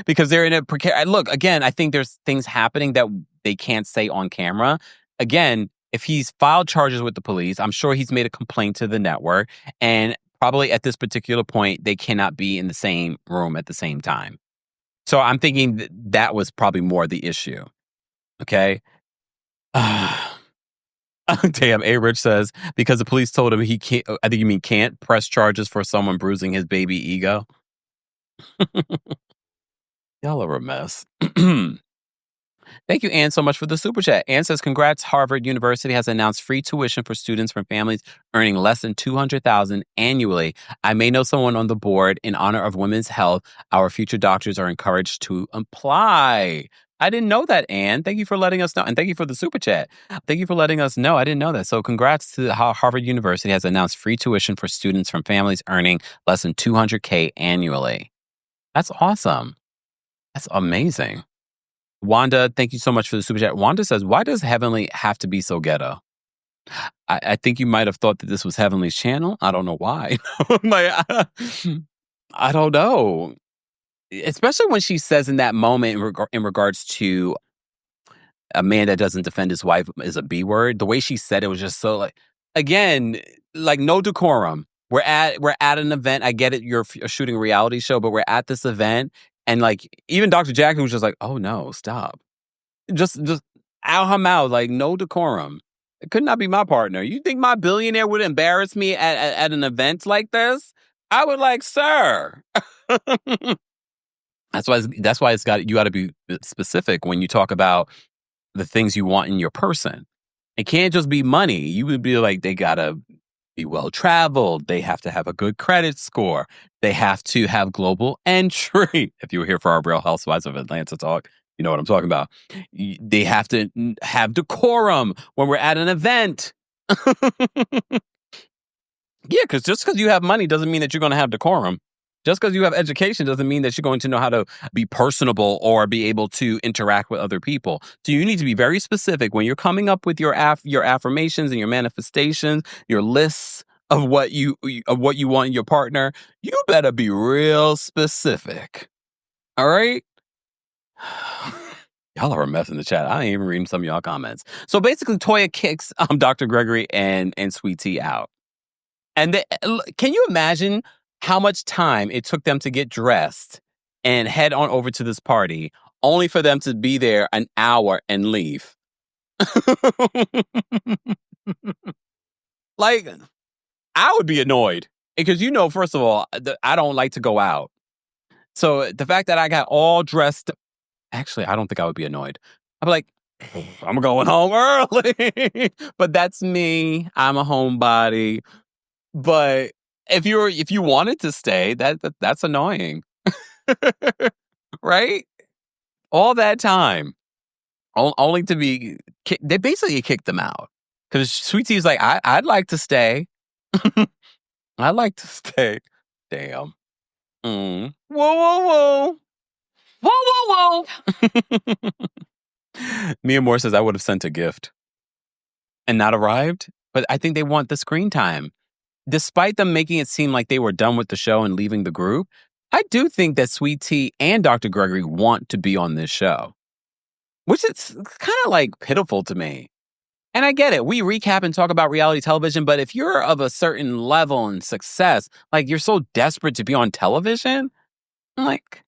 Because they're in a precarious... Look, again, I think there's things happening that they can't say on camera. Again, if he's filed charges with the police, I'm sure he's made a complaint to the network. And probably at this particular point, they cannot be in the same room at the same time. So I'm thinking that was probably more the issue. Okay? Damn, A. Rich says, because the police told him he can't, I think you mean can't press charges for someone bruising his baby ego. Y'all are a mess. Thank you, Ann, so much for the super chat. Ann says, congrats, Harvard University has announced free tuition for students from families earning less than $200,000 annually. I may know someone on the board. In honor of women's health, our future doctors are encouraged to apply. I didn't know that, Ann. Thank you for letting us know. And thank you for the super chat. Thank you for letting us know. I didn't know that. So congrats to how Harvard University has announced free tuition for students from families earning less than $200K annually. That's awesome. That's amazing. Wanda, thank you so much for the super chat. Wanda says, why does Heavenly have to be so ghetto? I think you might have thought that this was Heavenly's channel. I don't know why. I don't know. Especially when she says in that moment in regards to a man that doesn't defend his wife is a B word. The way she said it was just so like, again, like no decorum. We're at an event. I get it. You're shooting a reality show, but we're at this event. And like, even Dr. Jackie was just like, oh no, stop. Just out her mouth, like no decorum. It could not be my partner. You think my billionaire would embarrass me at an event like this? I would like, sir. That's why you got to be specific when you talk about the things you want in your person. It can't just be money. You would be like, they got to be well-traveled. They have to have a good credit score. They have to have global entry. If you were here for our Real Housewives of Atlanta talk, you know what I'm talking about. They have to have decorum when we're at an event. Yeah, because just because you have money doesn't mean that you're going to have decorum. Just because you have education doesn't mean that you're going to know how to be personable or be able to interact with other people. So you need to be very specific when you're coming up with your affirmations and your manifestations, your lists of what you want in your partner. You better be real specific. All right? Y'all are a mess in the chat. I ain't even reading some of y'all comments. So basically, Toya kicks Dr. Gregory and Sweet Tea out. And can you imagine how much time it took them to get dressed and head on over to this party, only for them to be there an hour and leave? Like, I would be annoyed because, first of all, I don't like to go out. So the fact that I got all dressed, actually, I don't think I would be annoyed. I'd be like, I'm going home early. But that's me. I'm a homebody. But if you wanted to stay, that's annoying. Right? All that time. Only to be they basically kicked them out. Because Sweet Tea's like, I'd like to stay. I'd like to stay. Damn. Whoa, whoa, whoa. Whoa, whoa, whoa. Mia Moore says I would have sent a gift and not arrived. But I think they want the screen time. Despite them making it seem like they were done with the show and leaving the group, I do think that Sweet Tea and Dr. Gregory want to be on this show. Which is kind of like pitiful to me. And I get it. We recap and talk about reality television, but if you're of a certain level and success, like you're so desperate to be on television, I'm like,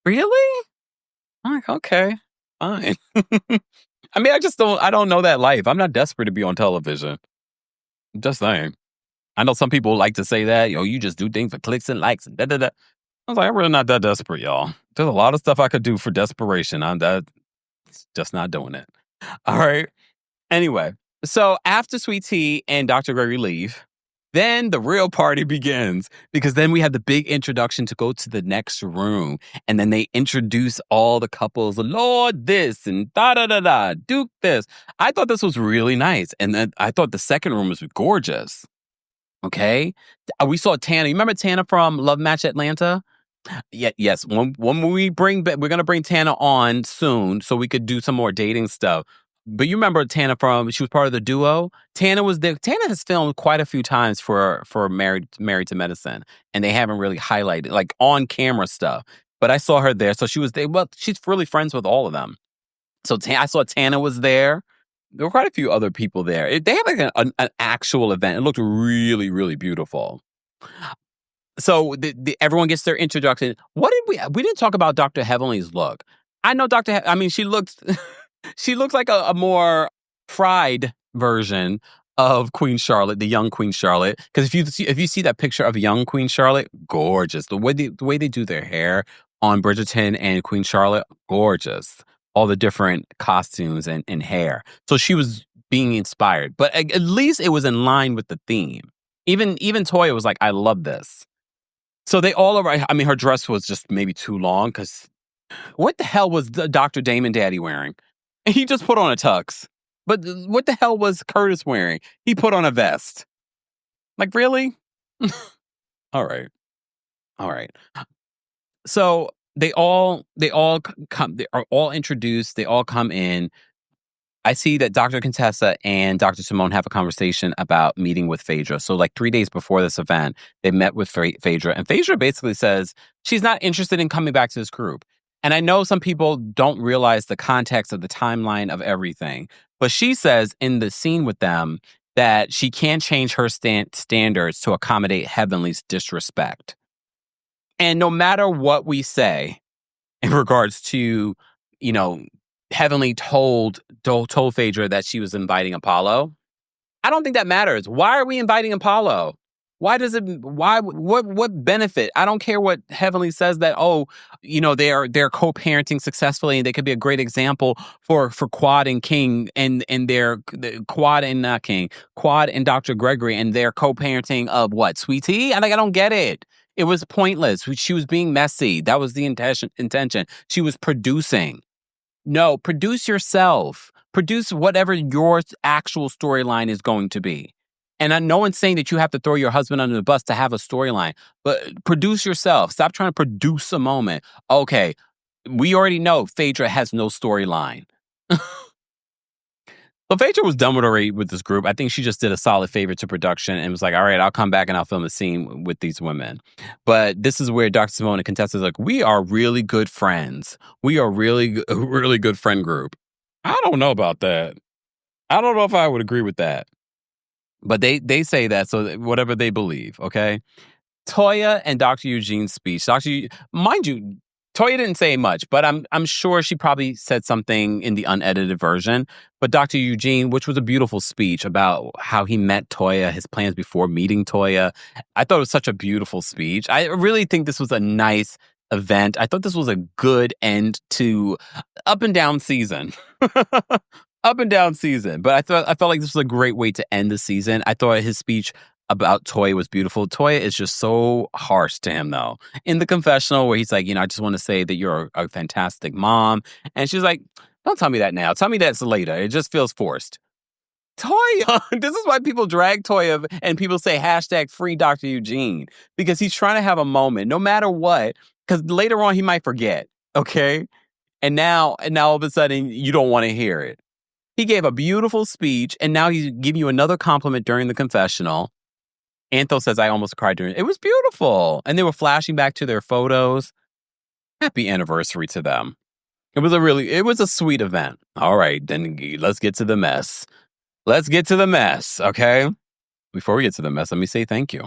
really? I'm like, okay, fine. I mean, I don't know that life. I'm not desperate to be on television. I'm just saying. I know some people like to say that, you just do things for clicks and likes and da-da-da. I was like, I'm really not that desperate, y'all. There's a lot of stuff I could do for desperation. I'm just not doing it. All right. Anyway, so after Sweet Tea and Dr. Gregory leave, then the real party begins because then we have the big introduction to go to the next room. And then they introduce all the couples, Lord this and da-da-da-da, Duke this. I thought this was really nice. And then I thought the second room was gorgeous. Okay. We saw Tana. You remember Tana from Love Match Atlanta? Yes. When we we're going to bring Tana on soon so we could do some more dating stuff. But you remember Tana she was part of the duo. Tana was there. Tana has filmed quite a few times for Married to Medicine, and they haven't really highlighted like on camera stuff. But I saw her there, so she was there. Well, she's really friends with all of them. So I saw Tana was there. There were quite a few other people there. They had like an actual event. It looked really, really beautiful. So everyone gets their introduction. What did we didn't talk about Dr. Heavenly's look. I know she looked she looked like a more fried version of Queen Charlotte, the young Queen Charlotte. Because if you see that picture of young Queen Charlotte, gorgeous. The way they do their hair on Bridgerton and Queen Charlotte, gorgeous. All the different costumes and hair. So she was being inspired. But at least it was in line with the theme. Even Toya was like, I love this. So they all arrived. I mean, her dress was just maybe too long because what the hell was the Dr. Damon Daddy wearing? He just put on a tux. But what the hell was Curtis wearing? He put on a vest. Like, really? All right. So they all come. They are all introduced. They all come in. I see that Dr. Contessa and Dr. Simone have a conversation about meeting with Phaedra. So like 3 days before this event, they met with Phaedra. And Phaedra basically says she's not interested in coming back to this group. And I know some people don't realize the context of the timeline of everything. But she says in the scene with them that she can't change her standards to accommodate Heavenly's disrespect. And no matter what we say in regards to, Heavenly told Phaedra that she was inviting Apollo. I don't think that matters. Why are we inviting Apollo? What benefit? I don't care what Heavenly says that, they're co-parenting successfully and they could be a great example for Quad and King and Quad and Dr. Gregory and their co-parenting of what? Sweet Tea? I don't get it. It was pointless. She was being messy. That was the intention. She was producing. No, produce yourself. Produce whatever your actual storyline is going to be. And no one's saying that you have to throw your husband under the bus to have a storyline, but produce yourself. Stop trying to produce a moment. Okay, we already know Phaedra has no storyline. So Phaedra was done with this group. I think she just did a solid favor to production and was like, all right, I'll come back and I'll film a scene with these women. But this is where Dr. Simone and Contessa is like, we are really good friends. We are really, really good friend group. I don't know about that. I don't know if I would agree with that. But they say that, so whatever they believe, okay? Toya and Dr. Eugene's speech. Mind you, Toya didn't say much, but I'm sure she probably said something in the unedited version. But Dr. Eugene, which was a beautiful speech about how he met Toya, his plans before meeting Toya. I thought it was such a beautiful speech. I really think this was a nice event. I thought this was a good end to up and down season. Up and down season. But I felt like this was a great way to end the season. I thought his speech about Toya was beautiful. Toya is just so harsh to him, though. In the confessional where he's like, I just want to say that you're a fantastic mom. And she's like, don't tell me that now. Tell me that's later. It just feels forced. Toya, this is why people drag Toya and people say hashtag free Dr. Eugene. Because he's trying to have a moment, no matter what. Because later on, he might forget, okay? And now all of a sudden, you don't want to hear it. He gave a beautiful speech, and now he's giving you another compliment during the confessional. Antho says, I almost cried during it. It was beautiful. And they were flashing back to their photos. Happy anniversary to them. It was a sweet event. All right, then let's get to the mess. Let's get to the mess, okay? Before we get to the mess, let me say thank you.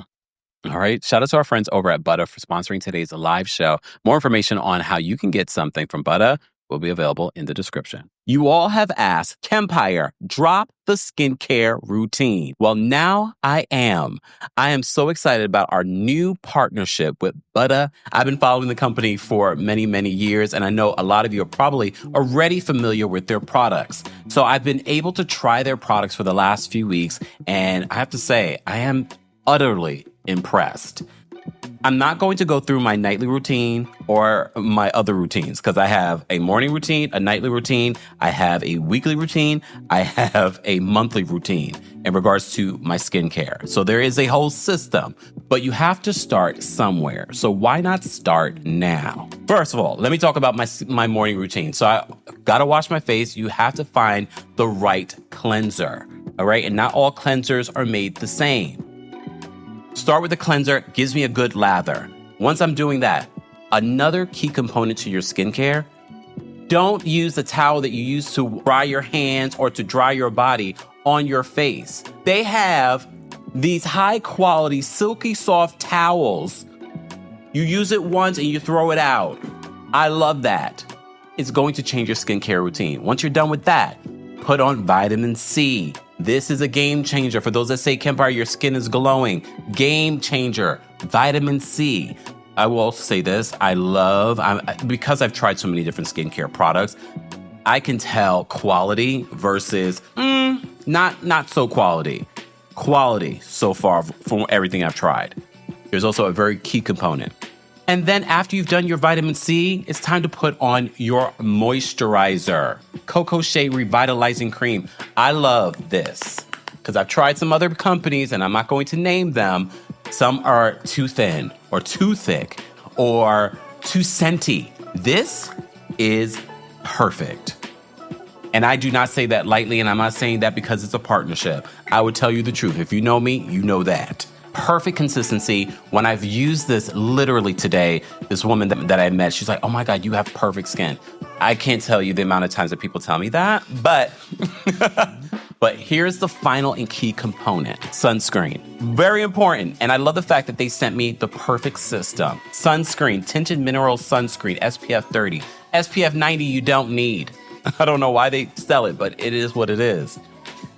All right, shout out to our friends over at Buttah for sponsoring today's live show. More information on how you can get something from Buttah will be available in the description. You all have asked, Kempire, drop the skincare routine. Well, now I am. I am so excited about our new partnership with Buttah. I've been following the company for many, many years, and I know a lot of you are probably already familiar with their products. So I've been able to try their products for the last few weeks, and I have to say, I am utterly impressed. I'm not going to go through my nightly routine or my other routines because I have a morning routine, a nightly routine, I have a weekly routine, I have a monthly routine in regards to my skincare. So there is a whole system, but you have to start somewhere. So why not start now? First of all, let me talk about my morning routine. So I gotta wash my face. You have to find the right cleanser, all right? And not all cleansers are made the same. Start with the cleanser, gives me a good lather. Once I'm doing that, another key component to your skincare, don't use the towel that you use to dry your hands or to dry your body on your face. They have these high quality, silky soft towels. You use it once and you throw it out. I love that. It's going to change your skincare routine. Once you're done with that, put on vitamin C. This is a game changer. For those that say, Kempire, your skin is glowing. Game changer. Vitamin C. I will also say this. Because I've tried so many different skincare products, I can tell quality versus not so quality. Quality so far from everything I've tried. There's also a very key component. And then after you've done your vitamin C, it's time to put on your moisturizer. Cocoa Shea Revitalizing Cream. I love this because I've tried some other companies and I'm not going to name them. Some are too thin or too thick or too scenty. This is perfect. And I do not say that lightly, and I'm not saying that because it's a partnership. I would tell you the truth. If you know me, you know that. Perfect consistency. When I've used this literally today, this woman that I met, she's like, oh my God, you have perfect skin. I can't tell you the amount of times that people tell me that, but here's the final and key component, sunscreen. Very important. And I love the fact that they sent me the perfect system. Sunscreen, tinted mineral sunscreen, SPF 30. SPF 90 you don't need. I don't know why they sell it, but it is what it is.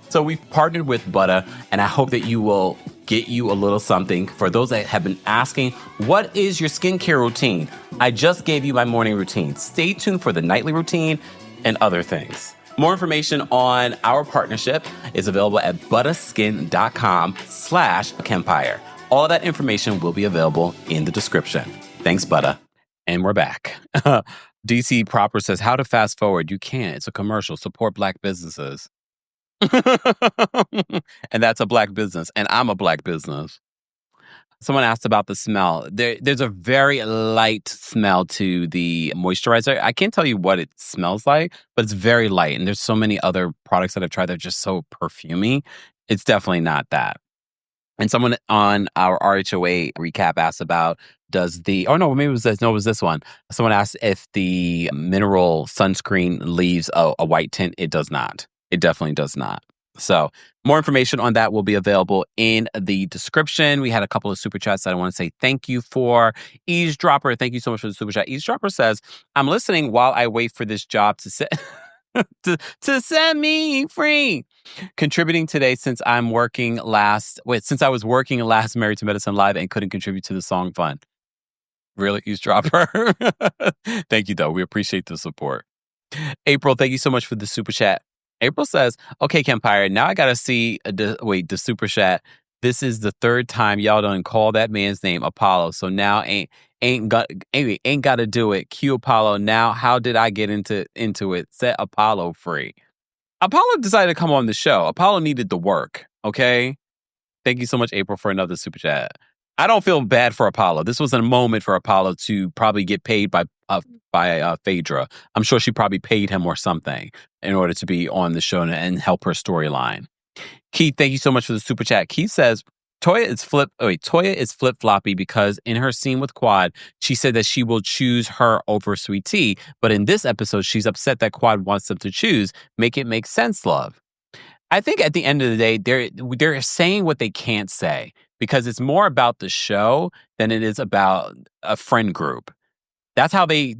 So we've partnered with Buttah, and I hope that you will get you a little something. For those that have been asking, what is your skincare routine? I just gave you my morning routine. Stay tuned for the nightly routine and other things. More information on our partnership is available at buttahskin.com/Kempire. All of that information will be available in the description. Thanks, Buttah. And we're back. DC Proper says, how to fast forward? You can't. It's a commercial. Support Black businesses. And that's a Black business. And I'm a Black business. Someone asked about the smell. There's a very light smell to the moisturizer. I can't tell you what it smells like, but it's very light. And there's so many other products that I've tried that are just so perfumey. It's definitely not that. And someone on our RHOA recap asked about maybe it was this. No, it was this one. Someone asked if the mineral sunscreen leaves a white tint. It does not. It definitely does not. So more information on that will be available in the description. We had a couple of super chats that I want to say thank you for. Eavesdropper, thank you so much for the super chat. Eavesdropper says, I'm listening while I wait for this job to set to set me free. Contributing today since I was working last Married to Medicine Live and couldn't contribute to the song fund. Really, Eavesdropper? Thank you, though. We appreciate the support. April, thank you so much for the super chat. April says, okay, Kempire, now I got to see the super chat. This is the third time y'all done call that man's name Apollo. So now ain't got to do it. Cue Apollo. Now, how did I get into it? Set Apollo free. Apollo decided to come on the show. Apollo needed the work. Okay. Thank you so much, April, for another super chat. I don't feel bad for Apollo. This was a moment for Apollo to probably get paid by Phaedra. I'm sure she probably paid him or something in order to be on the show and help her storyline. Keith, thank you so much for the super chat. Keith says, Toya is flip-floppy because in her scene with Quad, she said that she will choose her over Sweet Tea. But in this episode, she's upset that Quad wants them to choose. Make it make sense, love. I think at the end of the day, they're saying what they can't say because it's more about the show than it is about a friend group. That's how they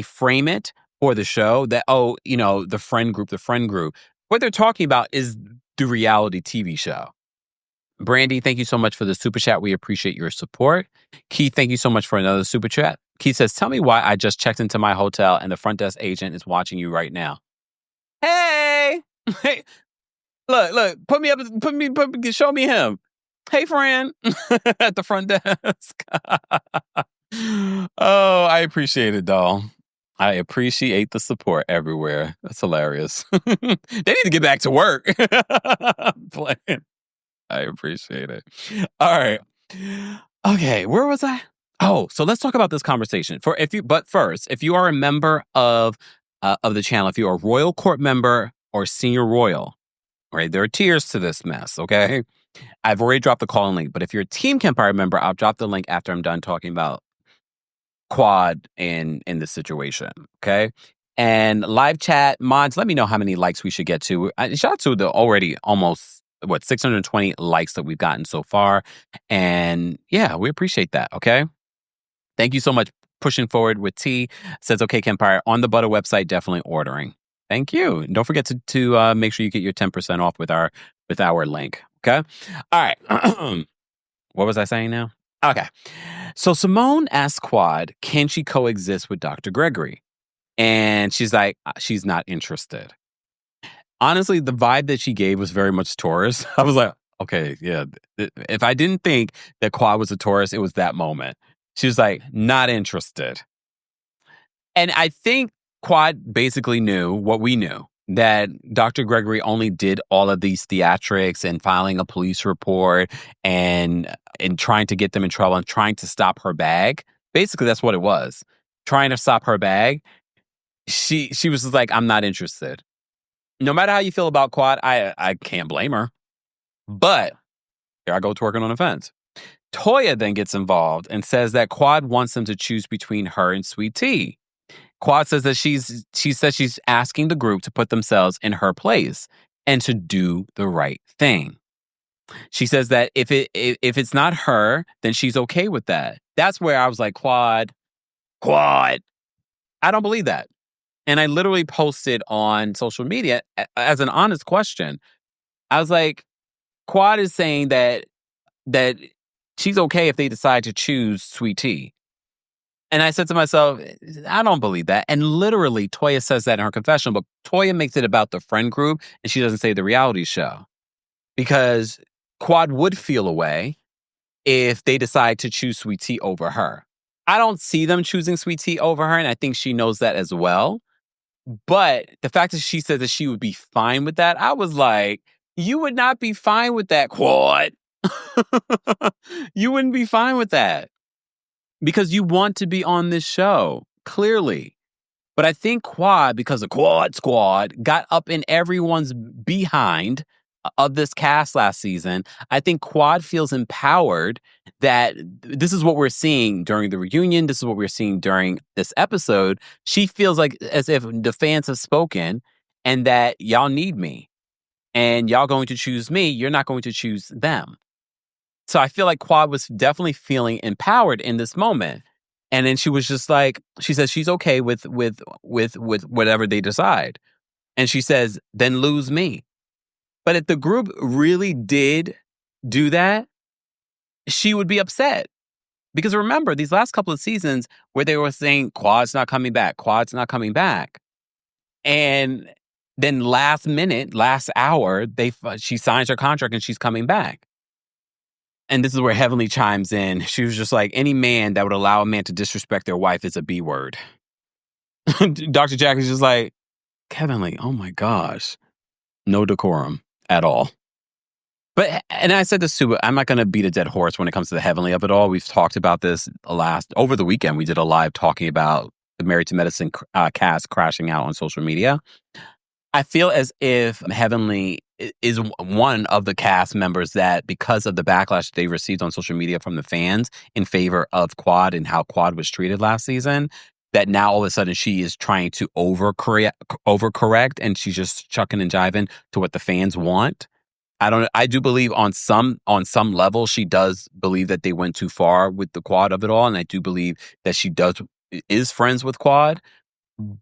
frame it for the show, that, the friend group. What they're talking about is the reality TV show. Brandy, thank you so much for the super chat. We appreciate your support. Keith, thank you so much for another super chat. Keith says, tell me why I just checked into my hotel and the front desk agent is watching you right now. Hey! Hey! Look, show me him. Hey, friend, at the front desk. Oh, I appreciate it, doll. I appreciate the support everywhere. That's hilarious. They need to get back to work. Playing. I appreciate it. All right. Okay, where was I? Oh, so let's talk about this conversation. But first, if you are a member of the channel, if you are a Royal Court member or Senior Royal, right, there are tiers to this mess, okay? I've already dropped the call and link, but if you're a Team Kempire member, I'll drop the link after I'm done talking about Quad in this situation, okay? And live chat mods, let me know how many likes we should get to. Shout out to the already almost 620 likes that we've gotten so far, and yeah, we appreciate that. Okay, thank you so much. Pushing forward with T says, okay, Kempire, on the Buttah website, definitely ordering. Thank you. And don't forget to make sure you get your 10% off with our link. Okay, all right. What was I saying now? Okay, so Simone asked Quad, can she coexist with Dr. Gregory? And she's like, she's not interested. Honestly, the vibe that she gave was very much Taurus. I was like, okay, yeah. If I didn't think that Quad was a Taurus, it was that moment. She was like, not interested. And I think Quad basically knew what we knew, that Dr. Gregory only did all of these theatrics and filing a police report and trying to get them in trouble and trying to stop her bag. Basically, that's what it was. Trying to stop her bag. She was just like, I'm not interested. No matter how you feel about Quad, I can't blame her. But here I go twerking on the fence. Toya then gets involved and says that Quad wants them to choose between her and Sweet Tea. Quad says that she says she's asking the group to put themselves in her place and to do the right thing. She says that if it's not her, then she's okay with that. That's where I was like, Quad. I don't believe that. And I literally posted on social media as an honest question. I was like, Quad is saying that she's okay if they decide to choose Sweet Tea. And I said to myself, I don't believe that. And literally, Toya says that in her confessional, but Toya makes it about the friend group, and she doesn't say the reality show. Because Quad would feel away if they decide to choose Sweet Tea over her. I don't see them choosing Sweet Tea over her, and I think she knows that as well. But the fact that she said that she would be fine with that, I was like, you would not be fine with that, Quad. You wouldn't be fine with that because you want to be on this show, clearly. But I think Quad, because the Quad Squad got up in everyone's behind of this cast last season, I think Quad feels empowered that this is what we're seeing during the reunion. This is what we're seeing during this episode. She feels like as if the fans have spoken and that y'all need me and y'all going to choose me. You're not going to choose them. So I feel like Quad was definitely feeling empowered in this moment. And then she was just like, she says she's okay with whatever they decide. And she says, then lose me. But if the group really did do that, she would be upset. Because remember, these last couple of seasons where they were saying, Quad's not coming back, Quad's not coming back. And then last minute, last hour, she signs her contract and she's coming back. And this is where Heavenly chimes in. She was just like, any man that would allow a man to disrespect their wife is a B word. Dr. Jack is just like, Heavenly, oh my gosh. No decorum at all. But, and I said this too, but I'm not going to beat a dead horse when it comes to the Heavenly of it all. We've talked about this over the weekend. We did a live talking about the Married to Medicine cast crashing out on social media. I feel as if Heavenly is one of the cast members that, because of the backlash they received on social media from the fans in favor of Quad and how Quad was treated last season, that now all of a sudden she is trying to overcorrect and she's just chucking and jiving to what the fans want. I do believe on some level she does believe that they went too far with the Quad of it all, and I do believe that she is friends with Quad,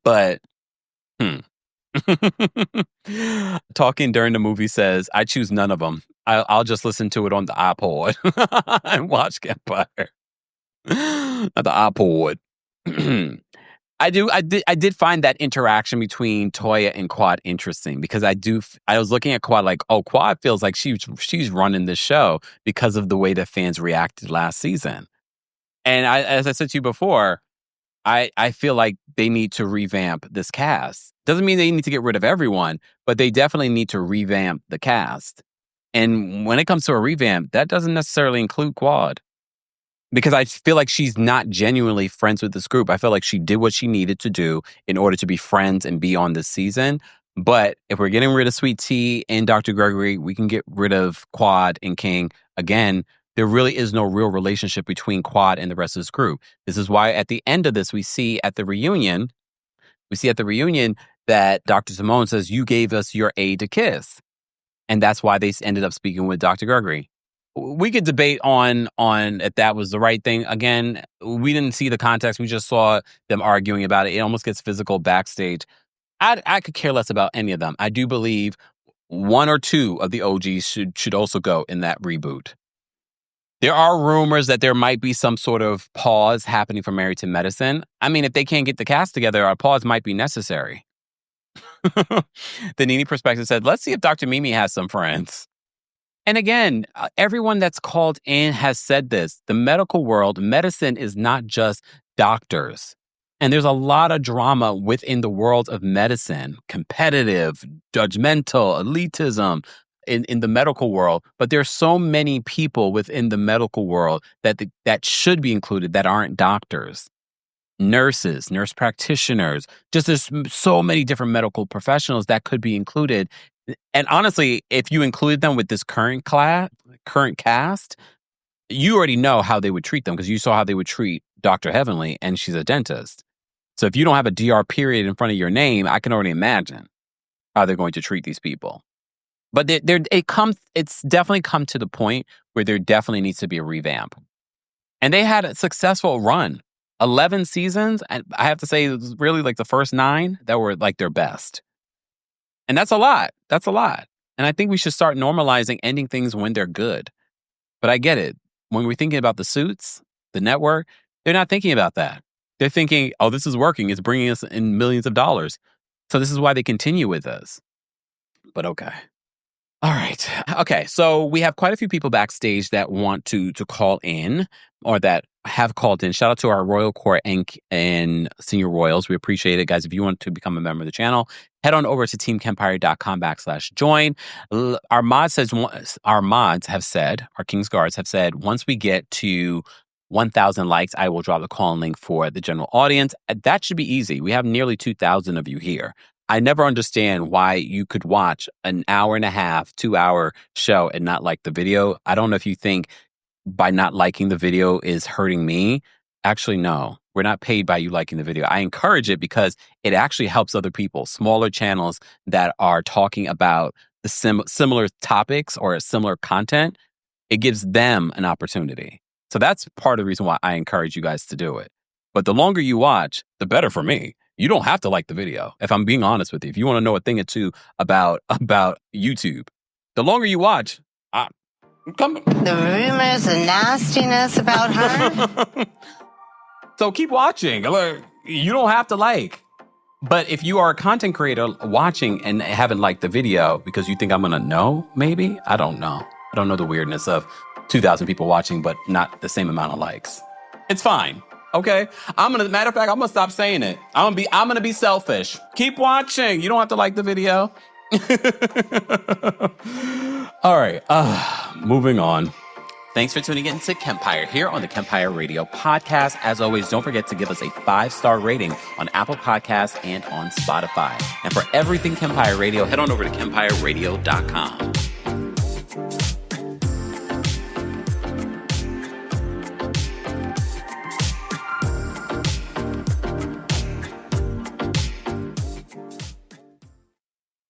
but Talking during the movie says, I choose none of them. I'll just listen to it on the iPod and watch Kempire. Not the iPod. I did find that interaction between Toya and Quad interesting because I was looking at Quad like, oh, Quad feels like she's running this show because of the way that fans reacted last season. And as I said to you before, I feel like they need to revamp this cast. Doesn't mean they need to get rid of everyone, but they definitely need to revamp the cast. And when it comes to a revamp, that doesn't necessarily include Quad. Because I feel like she's not genuinely friends with this group. I feel like she did what she needed to do in order to be friends and be on this season. But if we're getting rid of Sweet Tea and Dr. Gregory, we can get rid of Quad and King. Again, there really is no real relationship between Quad and the rest of this group. This is why at the end of this, we see at the reunion that Dr. Simone says, you gave us your aid to kiss. And that's why they ended up speaking with Dr. Gregory. We could debate on if that was the right thing. Again, we didn't see the context. We just saw them arguing about it. It almost gets physical backstage. I could care less about any of them. I do believe one or two of the OGs should also go in that reboot. There are rumors that there might be some sort of pause happening for Married to Medicine. I mean, if they can't get the cast together, a pause might be necessary. The Nini Perspective said, let's see if Dr. Mimi has some friends. And again, everyone that's called in has said this. The medical world, medicine is not just doctors. And there's a lot of drama within the world of medicine, competitive, judgmental, elitism in the medical world. But there's so many people within the medical world that should be included that aren't doctors. Nurses, nurse practitioners, just there's so many different medical professionals that could be included. And honestly, if you included them with this current cast, you already know how they would treat them because you saw how they would treat Dr. Heavenly, and she's a dentist. So if you don't have a DR period in front of your name, I can already imagine how they're going to treat these people. But it's definitely come to the point where there definitely needs to be a revamp. And they had a successful run. 11 seasons, and I have to say it was really like the first 9 that were like their best. And that's a lot. That's a lot. And I think we should start normalizing ending things when they're good. But I get it. When we're thinking about the Suits, the network, they're not thinking about that. They're thinking, oh, this is working. It's bringing us in millions of dollars. So this is why they continue with us. But okay. All right. Okay. So we have quite a few people backstage that want to call in or that have called in. Shout out to our Royal Court and Senior Royals. We appreciate it, guys. If you want to become a member of the channel, head on over to teamkempire.com/join. Our mods have said, our King's Guards have said, once we get to 1,000 likes, I will drop the call link for the general audience. That should be easy. We have nearly 2,000 of you here. I never understand why you could watch an hour and a half, 2-hour show and not like the video. I don't know if you think by not liking the video is hurting me. Actually, no. We're not paid by you liking the video. I encourage it because it actually helps other people, smaller channels that are talking about the similar topics or similar content. It gives them an opportunity. So that's part of the reason why I encourage you guys to do it. But the longer you watch, the better for me. You don't have to like the video, if I'm being honest with you. If you want to know a thing or two about YouTube, the longer you watch, come. The rumors and nastiness about her. So keep watching. You don't have to like. But if you are a content creator watching and haven't liked the video because you think I'm going to know, maybe, I don't know. I don't know the weirdness of 2,000 people watching, but not the same amount of likes. It's fine. Okay, matter of fact, I'm gonna stop saying it. I'm gonna be selfish. Keep watching. You don't have to like the video. All right, moving on. Thanks for tuning in to Kempire here on the Kempire Radio Podcast. As always, don't forget to give us a 5-star rating on Apple Podcasts and on Spotify. And for everything Kempire Radio, head on over to kempireradio.com.